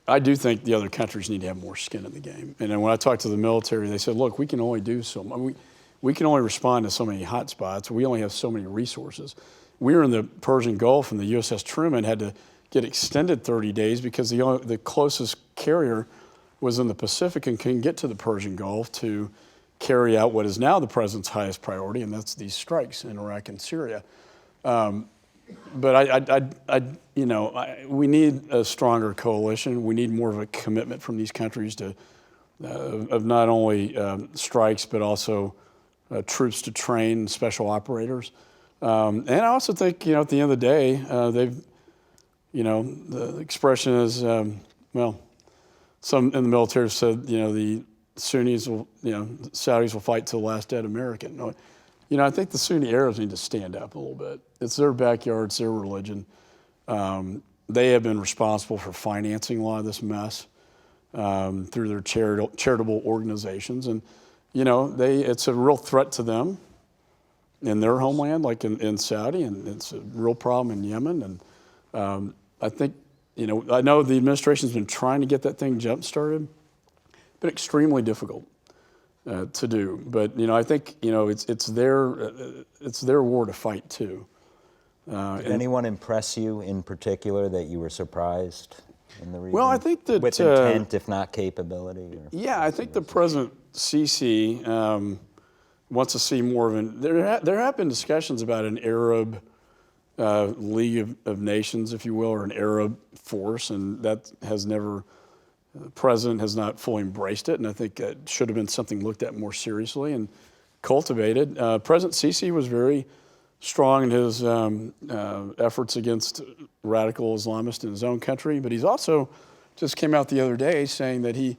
I do think the other countries need to have more skin in the game. And then when I talked to the military, they said, look, we can only do so much. We can only respond to so many hot spots. We only have so many resources. We were in the Persian Gulf, and the USS Truman had to get extended 30 days because the closest carrier was in the Pacific and couldn't get to the Persian Gulf to carry out what is now the president's highest priority, and that's these strikes in Iraq and Syria. But we need a stronger coalition. We need more of a commitment from these countries to of not only strikes but also troops to train special operators. And I also think at the end of the day, the expression is some in the military have said the Sunnis will the Saudis will fight till the last dead American. I think the Sunni Arabs need to stand up a little bit. It's their backyard, it's their religion. They have been responsible for financing a lot of this mess through their charitable organizations. And, it's a real threat to them in their homeland, like in Saudi, and it's a real problem in Yemen. And I think, I know the administration's been trying to get that thing jump-started, but extremely difficult to do. But I think it's their war to fight too. Did anyone impress you in particular that you were surprised in the region? Well, I think that with intent, if not capability. Yeah, I think the President Sisi wants to see more of an. There have been discussions about an Arab League of Nations, if you will, or an Arab force, and that has never. The president has not fully embraced it, and I think it should have been something looked at more seriously and cultivated. President Sisi was very strong in his efforts against radical Islamists in his own country, but he's also just came out the other day saying that he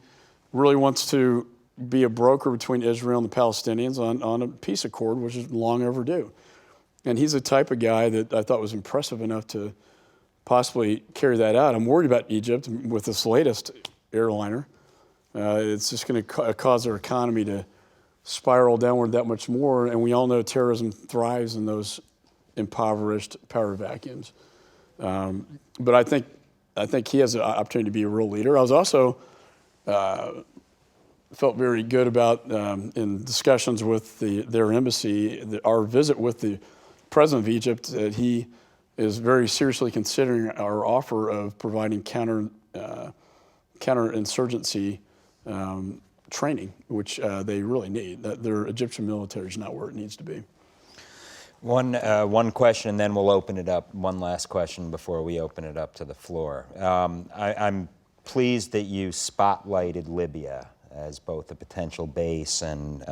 really wants to be a broker between Israel and the Palestinians on a peace accord, which is long overdue. And he's the type of guy that I thought was impressive enough to possibly carry that out. I'm worried about Egypt with this latest airliner. It's just going to cause their economy to spiral downward that much more, and we all know terrorism thrives in those impoverished power vacuums. But I think he has an opportunity to be a real leader. I was also felt very good about in discussions with their embassy, our visit with the president of Egypt, that he is very seriously considering our offer of providing counterinsurgency training, which they really need. Their Egyptian military is not where it needs to be. One question, and then we'll open it up. One last question before we open it up to the floor. I'm pleased that you spotlighted Libya as both a potential base and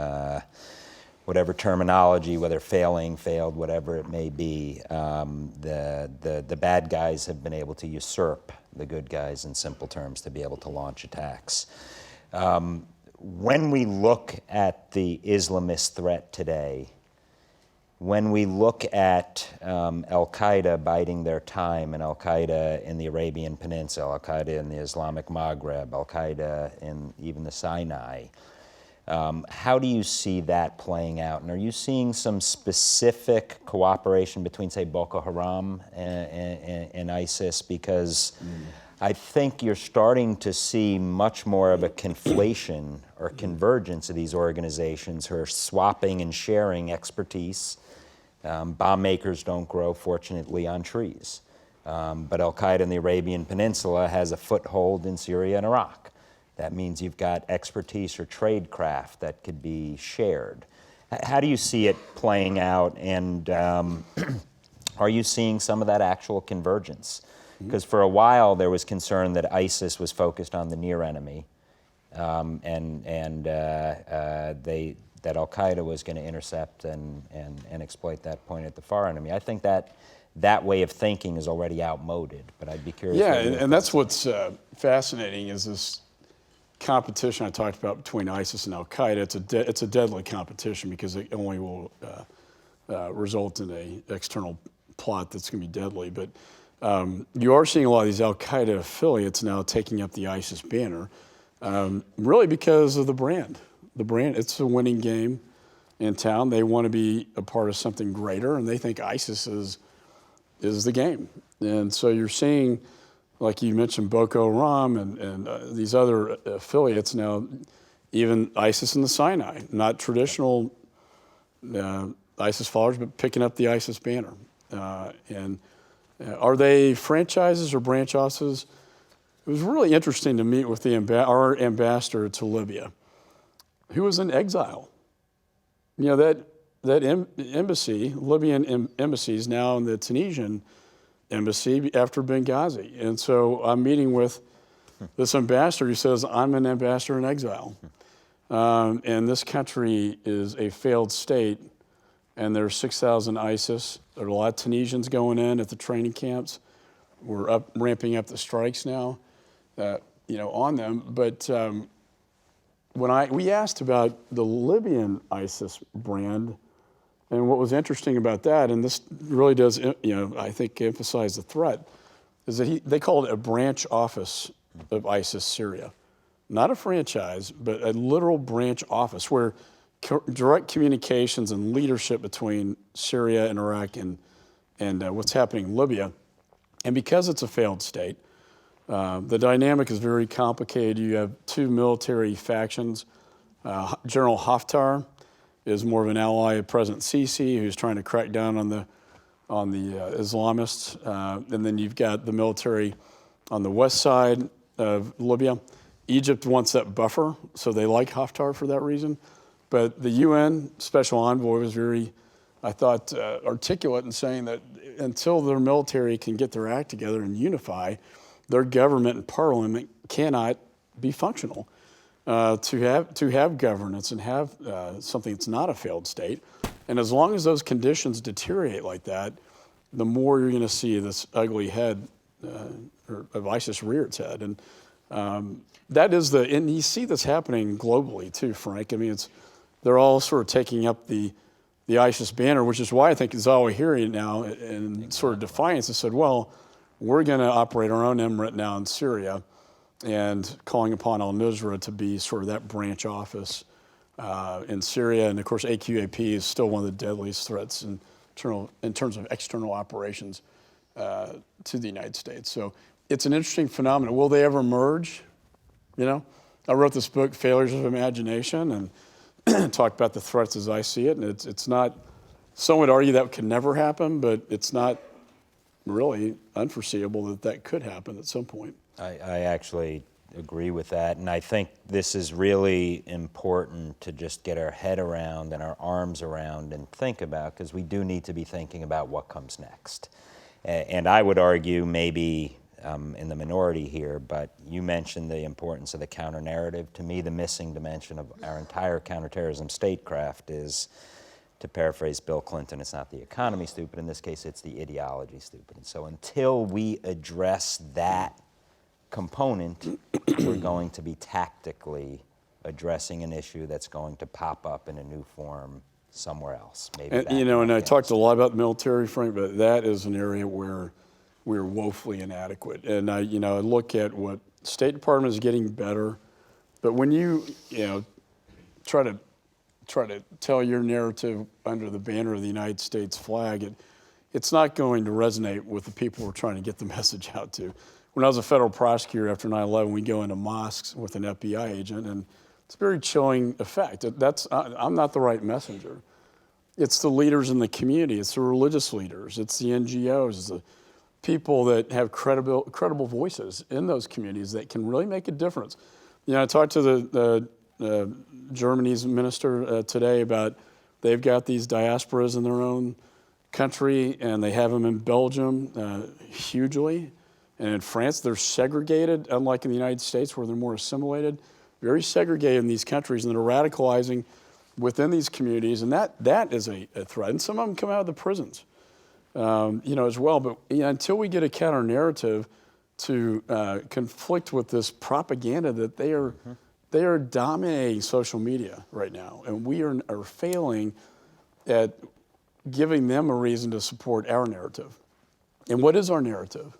whatever terminology, whether failed, whatever it may be. The bad guys have been able to usurp the good guys, in simple terms, to be able to launch attacks. When we look at the Islamist threat today, when we look at al-Qaeda biding their time, and al-Qaeda in the Arabian Peninsula, al-Qaeda in the Islamic Maghreb, al-Qaeda in even the Sinai, how do you see that playing out? And are you seeing some specific cooperation between, say, Boko Haram and ISIS? Because I think you're starting to see much more of a conflation or convergence of these organizations who are swapping and sharing expertise. Bomb makers don't grow, fortunately, on trees. But al-Qaeda in the Arabian Peninsula has a foothold in Syria and Iraq. That means you've got expertise or tradecraft that could be shared. How do you see it playing out, and are you seeing some of that actual convergence? Because for a while there was concern that ISIS was focused on the near enemy, that al-Qaeda was going to intercept and exploit that point at the far enemy. I think that way of thinking is already outmoded, but I'd be curious. Yeah, and that's what's fascinating is this competition I talked about between ISIS and al-Qaeda. It's a deadly competition because it only will result in an external plot that's going to be deadly. But you are seeing a lot of these al-Qaeda affiliates now taking up the ISIS banner, really because of the brand. The brand, it's a winning game in town. They want to be a part of something greater, and they think ISIS is the game. And so you're seeing, like you mentioned, Boko Haram and these other affiliates now, even ISIS in the Sinai, not traditional ISIS followers, but picking up the ISIS banner. And Are they franchises or branch offices? It was really interesting to meet with our ambassador to Libya, who was in exile. You know, that embassy, Libyan embassy, is now in the Tunisian embassy after Benghazi. And so I'm meeting with this ambassador who says, I'm an ambassador in exile. And this country is a failed state, and there's 6,000 ISIS. There are a lot of Tunisians going in at the training camps. We're ramping up the strikes now, on them. But we asked about the Libyan ISIS brand, and what was interesting about that, and this really does, I think emphasize the threat, is that they called it a branch office of ISIS Syria. Not a franchise, but a literal branch office where direct communications and leadership between Syria and Iraq and what's happening in Libya. And because it's a failed state, the dynamic is very complicated. You have two military factions. General Haftar is more of an ally of President Sisi, who's trying to crack down on the Islamists. And then you've got the military on the west side of Libya. Egypt wants that buffer, so they like Haftar for that reason. But the UN special envoy was very, I thought, articulate in saying that until their military can get their act together and unify, their government and parliament cannot be functional. To have governance and have something that's not a failed state. And as long as those conditions deteriorate like that, the more you're going to see this ugly head of ISIS rear its head. And that is and you see this happening globally too, Frank. I mean, they're all sort of taking up the ISIS banner, which is why I think Zawahiri now, in sort of defiance, has said, well, we're going to operate our own emirate now in Syria, and calling upon al-Nusra to be sort of that branch office in Syria. And of course, AQAP is still one of the deadliest threats in terms of external operations to the United States. So it's an interesting phenomenon. Will they ever merge? I wrote this book, Failures of Imagination, and talked about the threats as I see it. And it's not, some would argue that could never happen, but it's not really unforeseeable that could happen at some point. I actually agree with that, and I think this is really important to just get our head around and our arms around and think about, because we do need to be thinking about what comes next. And I would argue maybe in the minority here, but you mentioned the importance of the counter-narrative. To me, the missing dimension of our entire counterterrorism statecraft is, to paraphrase Bill Clinton, it's not the economy, stupid. In this case, it's the ideology, stupid. And so until we address that component, we're going to be tactically addressing an issue that's going to pop up in a new form somewhere else. Maybe and I talked a lot about the military, Frank, but that is an area where we're woefully inadequate. And I look at what State Department is getting better, but when you try to tell your narrative under the banner of the United States flag, it's not going to resonate with the people we're trying to get the message out to. When I was a federal prosecutor after 9/11, we go into mosques with an FBI agent, and it's a very chilling effect. I'm not the right messenger. It's the leaders in the community. It's the religious leaders. It's the NGOs. It's the people that have credible voices in those communities that can really make a difference. I talked to the Germany's minister today about they've got these diasporas in their own country, and they have them in Belgium hugely. And in France, they're segregated, unlike in the United States where they're more assimilated, very segregated in these countries, and they're radicalizing within these communities. And that is a threat. And some of them come out of the prisons, as well. But until we get a counter narrative to conflict with this propaganda that they are dominating social media right now, and we are failing at giving them a reason to support our narrative. And what is our narrative?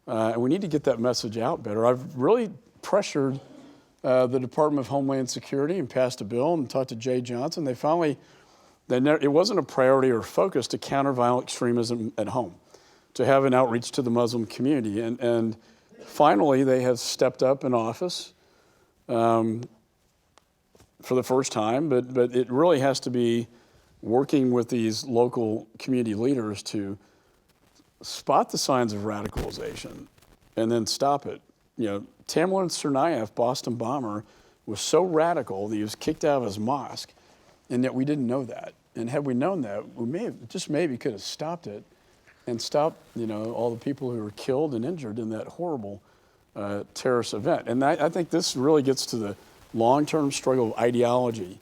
And we need to get that message out better. I've really pressured the Department of Homeland Security and passed a bill and talked to Jay Johnson. It wasn't a priority or focus to counter violent extremism at home, to have an outreach to the Muslim community. And finally, they have stepped up in office for the first time, but it really has to be working with these local community leaders to spot the signs of radicalization and then stop it. Tamerlan Tsarnaev, Boston bomber, was so radical that he was kicked out of his mosque, and yet we didn't know that. And had we known that, we maybe could have stopped it and stopped, all the people who were killed and injured in that horrible terrorist event. And I think this really gets to the long-term struggle of ideology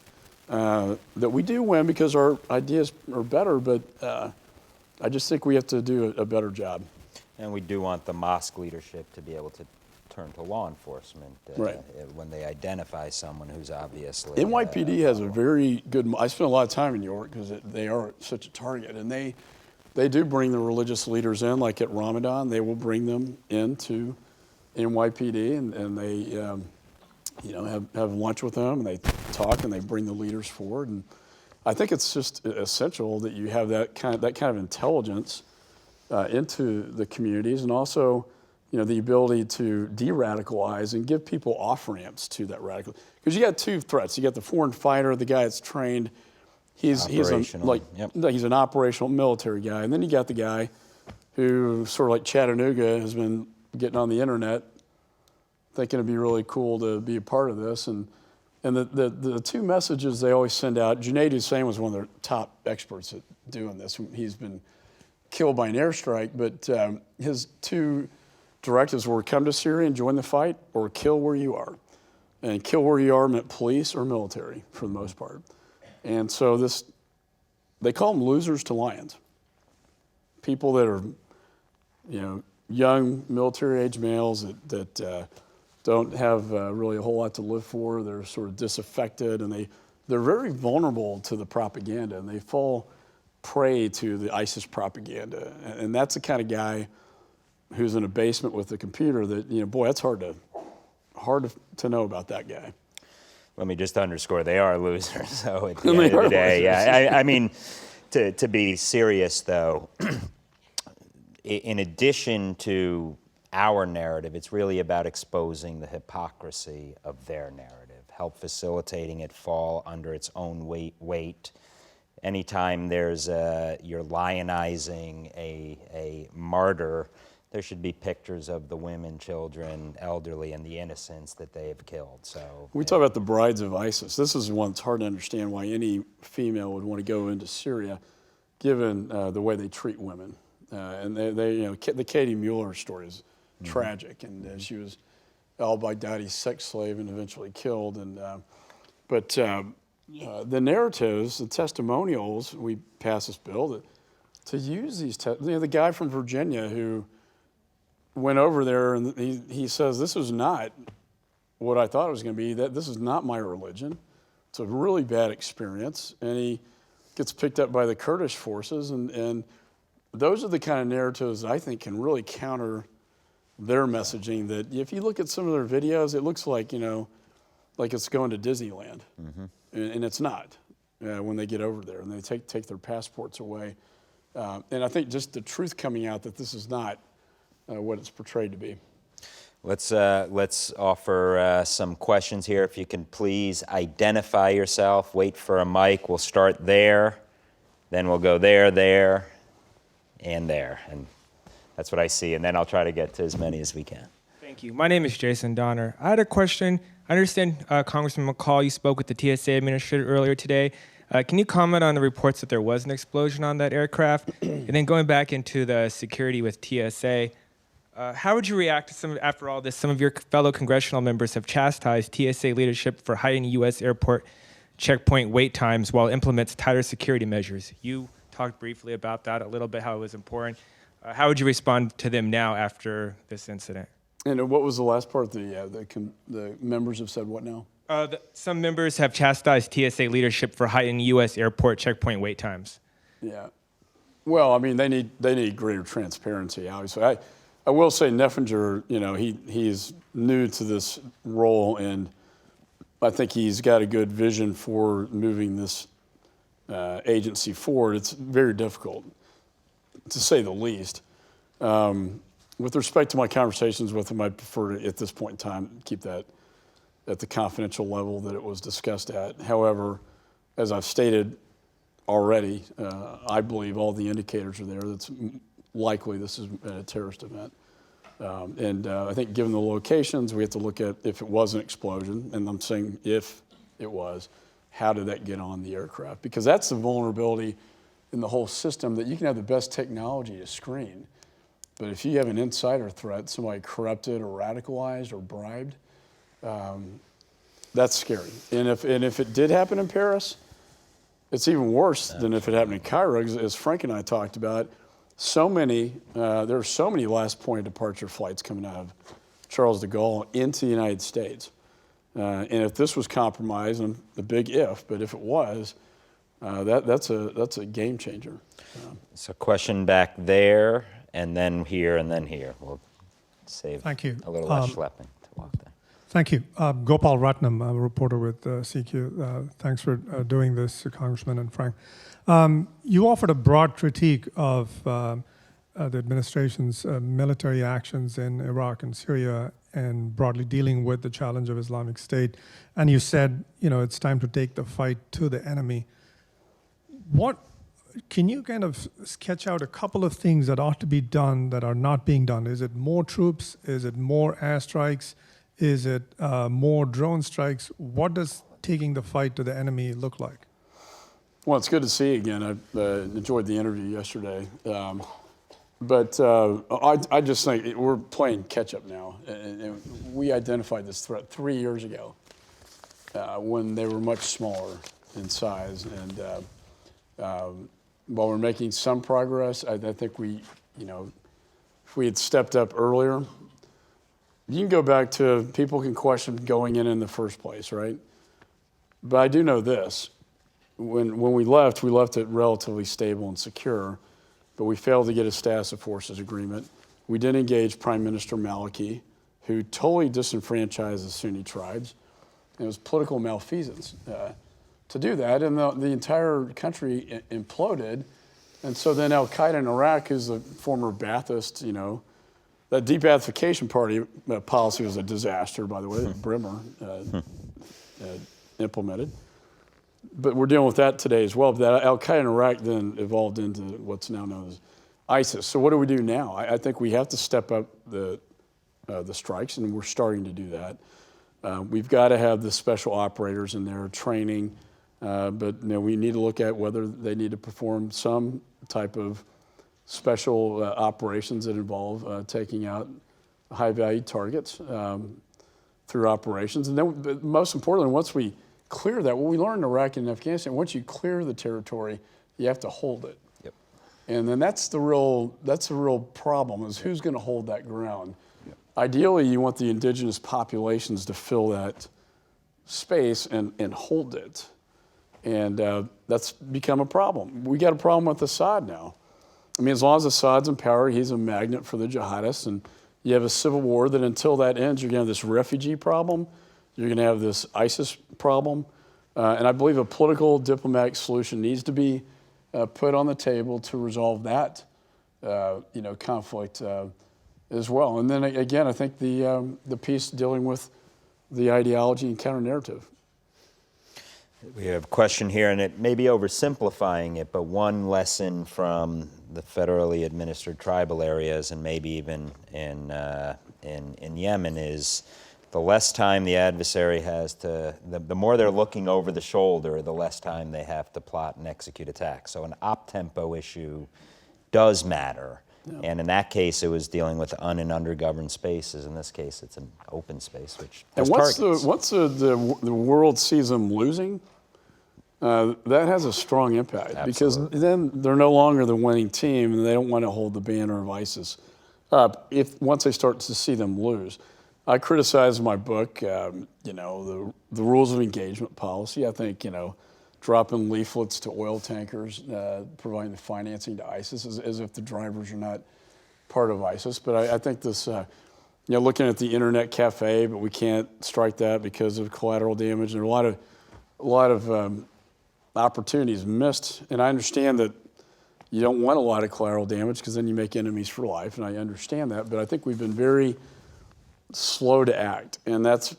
that we do win because our ideas are better, but I just think we have to do a better job. And we do want the mosque leadership to be able to turn to law enforcement Right. when they identify someone who's obviously... NYPD has a very good... I spent a lot of time in New York because they are such a target, and they do bring the religious leaders in, like at Ramadan. They will bring them into NYPD, and they have lunch with them, and they talk, and they bring the leaders forward. And I think it's just essential that you have that kind of intelligence into the communities, and also the ability to de-radicalize and give people off-ramps to that radical. Because you got two threats. You got the foreign fighter, the guy that's trained. He's an operational military guy. And then you got the guy who, sort of like Chattanooga, has been getting on the internet thinking it'd be really cool to be a part of this. And the two messages they always send out, Junaid Hussain was one of their top experts at doing this. He's been killed by an airstrike, but his two directives were come to Syria and join the fight, or kill where you are. And kill where you are meant police or military for the most part. And so they call them losers to lions. People that are, young military-age males that don't have really a whole lot to live for. They're sort of disaffected, and they're very vulnerable to the propaganda, and they fall prey to the ISIS propaganda. And that's the kind of guy who's in a basement with a computer that, that's hard to know about that guy. Let me just underscore, they are losers. So at the end of the day, yeah. I mean, to be serious though, in addition to our narrative, it's really about exposing the hypocrisy of their narrative, help facilitating it fall under its own weight. Anytime there's you're lionizing a martyr, there should be pictures of the women, children, elderly, and the innocents that they have killed. So we talk about the brides of ISIS. This is one that's hard to understand why any female would want to go into Syria, given the way they treat women. And the Katie Mueller story is tragic, and she was al-Baghdadi's sex slave and eventually killed. And but the narratives, the testimonials, we passed this bill to use these. The guy from Virginia who went over there and he says, this is not what I thought it was going to be. That this is not my religion. It's a really bad experience. And he gets picked up by the Kurdish forces. And those are the kind of narratives that I think can really counter their messaging. That if you look at some of their videos, it looks like, like it's going to Disneyland. Mm-hmm. And it's not when they get over there and they take their passports away. And I think just the truth coming out that this is not what it's portrayed to be. Let's offer some questions here. If you can please identify yourself, wait for a mic. We'll start there, then we'll go there, and there. And that's what I see. And then I'll try to get to as many as we can. Thank you. My name is Jason Donner. I had a question. I understand, Congressman McCaul, you spoke with the TSA administrator earlier today. Can you comment on the reports that there was an explosion on that aircraft? And then going back into the security with TSA, how would you react to after all this, some of your fellow congressional members have chastised TSA leadership for hiding U.S. airport checkpoint wait times while it implements tighter security measures? You talked briefly about that a little bit, how it was important. How would you respond to them now after this incident? And what was the last part? The members have said what now? Some members have chastised TSA leadership for heightening U.S. airport checkpoint wait times. Yeah. Well, I mean, they need greater transparency, obviously. I will say Neffinger, he's new to this role, and I think he's got a good vision for moving this agency forward. It's very difficult, to say the least. With respect to my conversations with him, I prefer to, at this point in time, keep that at the confidential level that it was discussed at. However, as I've stated already, I believe all the indicators are there. That's likely this is a terrorist event. I think given the locations, we have to look at if it was an explosion, and I'm saying if it was, how did that get on the aircraft? Because that's the vulnerability in the whole system, that you can have the best technology to screen, but if you have an insider threat, somebody corrupted or radicalized or bribed, that's scary. And if it did happen in Paris, it's even worse than if it happened in Cairo, as Frank and I talked about. There are so many last point of departure flights coming out of Charles de Gaulle into the United States. And if this was compromised, and a big if, but if it was, that's a game changer. So question back there, and then here, and then here. We'll save Thank you. a little less schlepping to walk there. Thank you. Gopal Ratnam, I'm a reporter with CQ. Thanks for doing this, Congressman and Frank. You offered a broad critique of the administration's military actions in Iraq and Syria, and broadly dealing with the challenge of Islamic State. And you said, it's time to take the fight to the enemy. Can you kind of sketch out a couple of things that ought to be done that are not being done? Is it more troops? Is it more airstrikes? Is it more drone strikes? What does taking the fight to the enemy look like? Well, it's good to see you again. I enjoyed the interview yesterday. But I just think we're playing catch up now. And we identified this threat 3 years ago when they were much smaller in size. And while we're making some progress, I think if we had stepped up earlier, you can go back to people can question going in the first place, right? But I do know this. When we left it relatively stable and secure, but we failed to get a status of forces agreement. We did engage Prime Minister Maliki, who totally disenfranchised the Sunni tribes. And it was political malfeasance to do that, and the entire country imploded. And so then Al-Qaeda in Iraq, who's a former Ba'athist, that de-Baathification policy was a disaster, by the way, that Bremer implemented. But we're dealing with that today as well. But that Al-Qaeda in Iraq then evolved into what's now known as ISIS. So what do we do now? I think we have to step up the strikes, and we're starting to do that. We've got to have the special operators in there training, but we need to look at whether they need to perform some type of special operations that involve taking out high-value targets through operations. And then, most importantly, once we clear that, what we learned in Iraq and Afghanistan, once you clear the territory, you have to hold it. Yep. And then that's the real problem, is who's going to hold that ground. Yep. Ideally, you want the indigenous populations to fill that space and hold it. And that's become a problem. We got a problem with Assad now. I mean, as long as Assad's in power, he's a magnet for the jihadists, and you have a civil war that until that ends, you're going to have this refugee problem. You're going to have this ISIS problem. And I believe a political diplomatic solution needs to be put on the table to resolve that conflict as well. And then again, I think the piece dealing with the ideology and counter-narrative. We have a question here, and it may be oversimplifying it, but one lesson from the federally administered tribal areas, and maybe even in Yemen, is the less time the adversary has to, the more they're looking over the shoulder, the less time they have to plot and execute attacks. So an op-tempo issue does matter. Yeah. And in that case, it was dealing with un- and undergoverned spaces. In this case, it's an open space, which has targets. Once the world sees them losing, that has a strong impact. Absolutely. Because then they're no longer the winning team, and they don't want to hold the banner of ISIS up once they start to see them lose. I criticize in my book, the rules of engagement policy. I think, dropping leaflets to oil tankers, providing the financing to ISIS as if the drivers are not part of ISIS. But I think this, looking at the internet cafe, but we can't strike that because of collateral damage. There are a lot of opportunities missed. And I understand that you don't want a lot of collateral damage because then you make enemies for life, and I understand that. But I think we've been very slow to act, and that's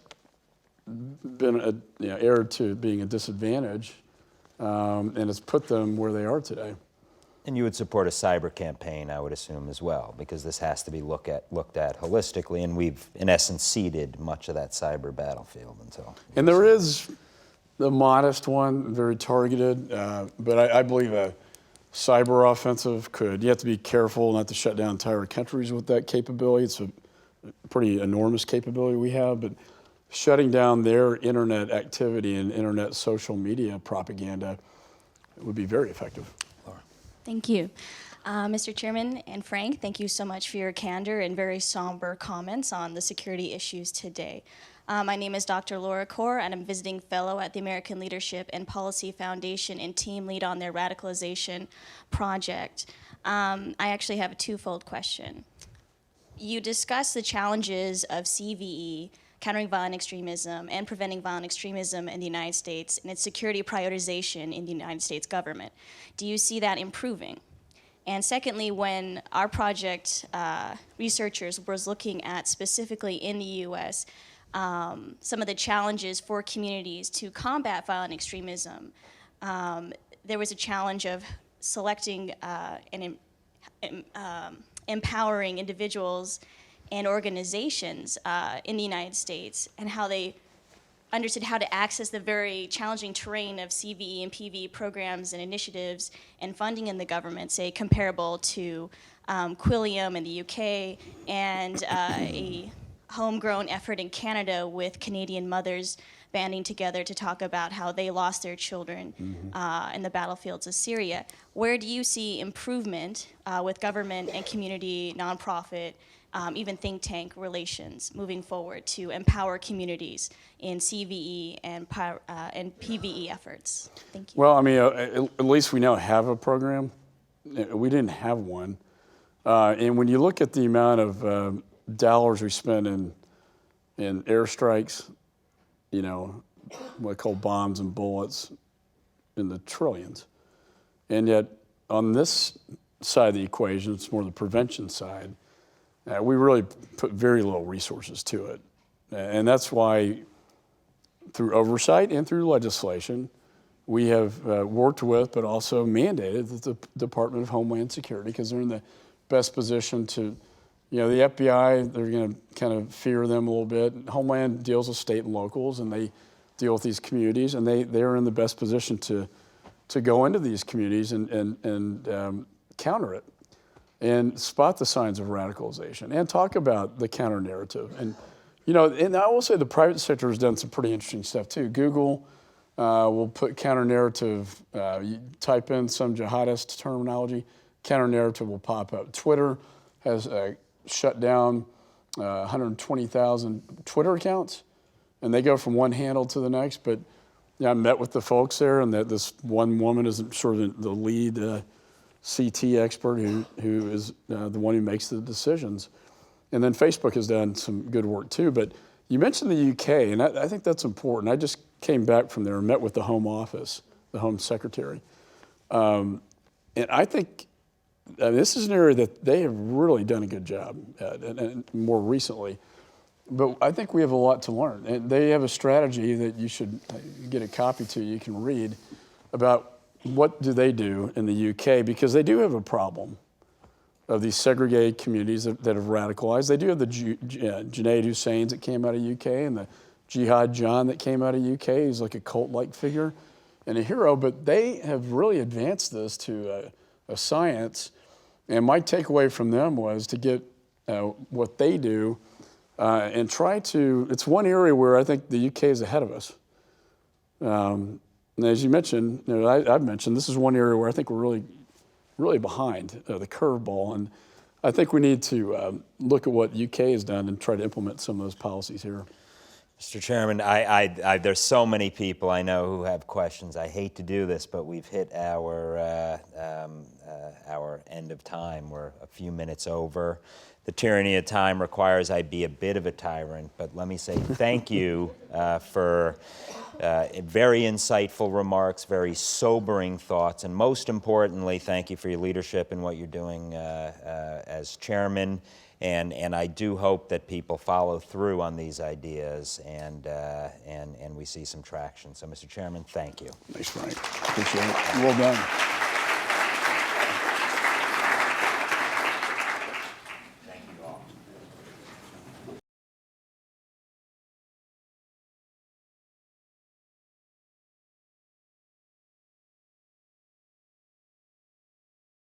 been erred to being a disadvantage, and it's put them where they are today. And you would support a cyber campaign, I would assume, as well, because this has to be looked at holistically, and we've, in essence, ceded much of that cyber battlefield until. And there is the modest one, very targeted, but I believe a cyber offensive could. You have to be careful not to shut down entire countries with that capability. It's a pretty enormous capability we have, but shutting down their internet activity and internet social media propaganda would be very effective. Thank you. Mr. Chairman and Frank, thank you so much for your candor and very somber comments on the security issues today. My name is Dr. Laura Kaur, and I'm visiting fellow at the American Leadership and Policy Foundation and team lead on their radicalization project. I actually have a twofold question. You discussed the challenges of CVE, countering violent extremism, and preventing violent extremism in the United States and its security prioritization in the United States government. Do you see that improving? And secondly, when our project researchers was looking at specifically in the US, some of the challenges for communities to combat violent extremism, there was a challenge of selecting and empowering individuals and organizations in the United States, and how they understood how to access the very challenging terrain of CVE and PVE programs and initiatives and funding in the government, say comparable to Quilliam in the UK and a homegrown effort in Canada with Canadian mothers banding together to talk about how they lost their children in the battlefields of Syria. Where do you see improvement with government and community, nonprofit, even think tank relations moving forward to empower communities in CVE and PVE efforts? Thank you. Well, I mean, at least we now have a program. We didn't have one. And when you look at the amount of dollars we spend in airstrikes, you know, what I call bombs and bullets, in the trillions. And yet, on this side of the equation, it's more the prevention side, we really put very little resources to it. And that's why, through oversight and through legislation, we have worked with, but also mandated, the Department of Homeland Security, because they're in the best position to, you know, the FBI, they're going to kind of fear them a little bit. Homeland deals with state and locals, and they deal with these communities, and they're in the best position to go into these communities and counter it, and spot the signs of radicalization, and talk about the counter narrative. And, you know, and I will say the private sector has done some pretty interesting stuff too. Google will put counter narrative, you type in some jihadist terminology, counter narrative will pop up. Twitter has shut down 120,000 Twitter accounts, and they go from one handle to the next. But yeah, I met with the folks there, and this one woman is sort of the lead CT expert who is the one who makes the decisions. And then Facebook has done some good work too. But you mentioned the UK, and I think that's important. I just came back from there and met with the Home Office, the Home Secretary. And I think this is an area that they have really done a good job at, and more recently. But I think we have a lot to learn. And they have a strategy that you should get a copy to, you can read, about what do they do in the UK, because they do have a problem of these segregated communities that have radicalized. They do have the Junaid Hussains that came out of UK, and the Jihad John that came out of UK. He's like a cult-like figure and a hero, but they have really advanced this to a science. And my takeaway from them was to get what they do and try to, it's one area where I think the UK is ahead of us. And as you mentioned, you know, I've mentioned, this is one area where I think we're really behind the curveball. And I think we need to look at what the UK has done and try to implement some of those policies here. Mr. Chairman, there's so many people I know who have questions. I hate to do this, but we've hit our end of time. We're a few minutes over. The tyranny of time requires I be a bit of a tyrant, but let me say thank you for very insightful remarks, very sobering thoughts, and most importantly, thank you for your leadership in what you're doing as chairman. And I do hope that people follow through on these ideas and we see some traction. So, Mr. Chairman, thank you. Thanks, Frank. Appreciate it. Well done.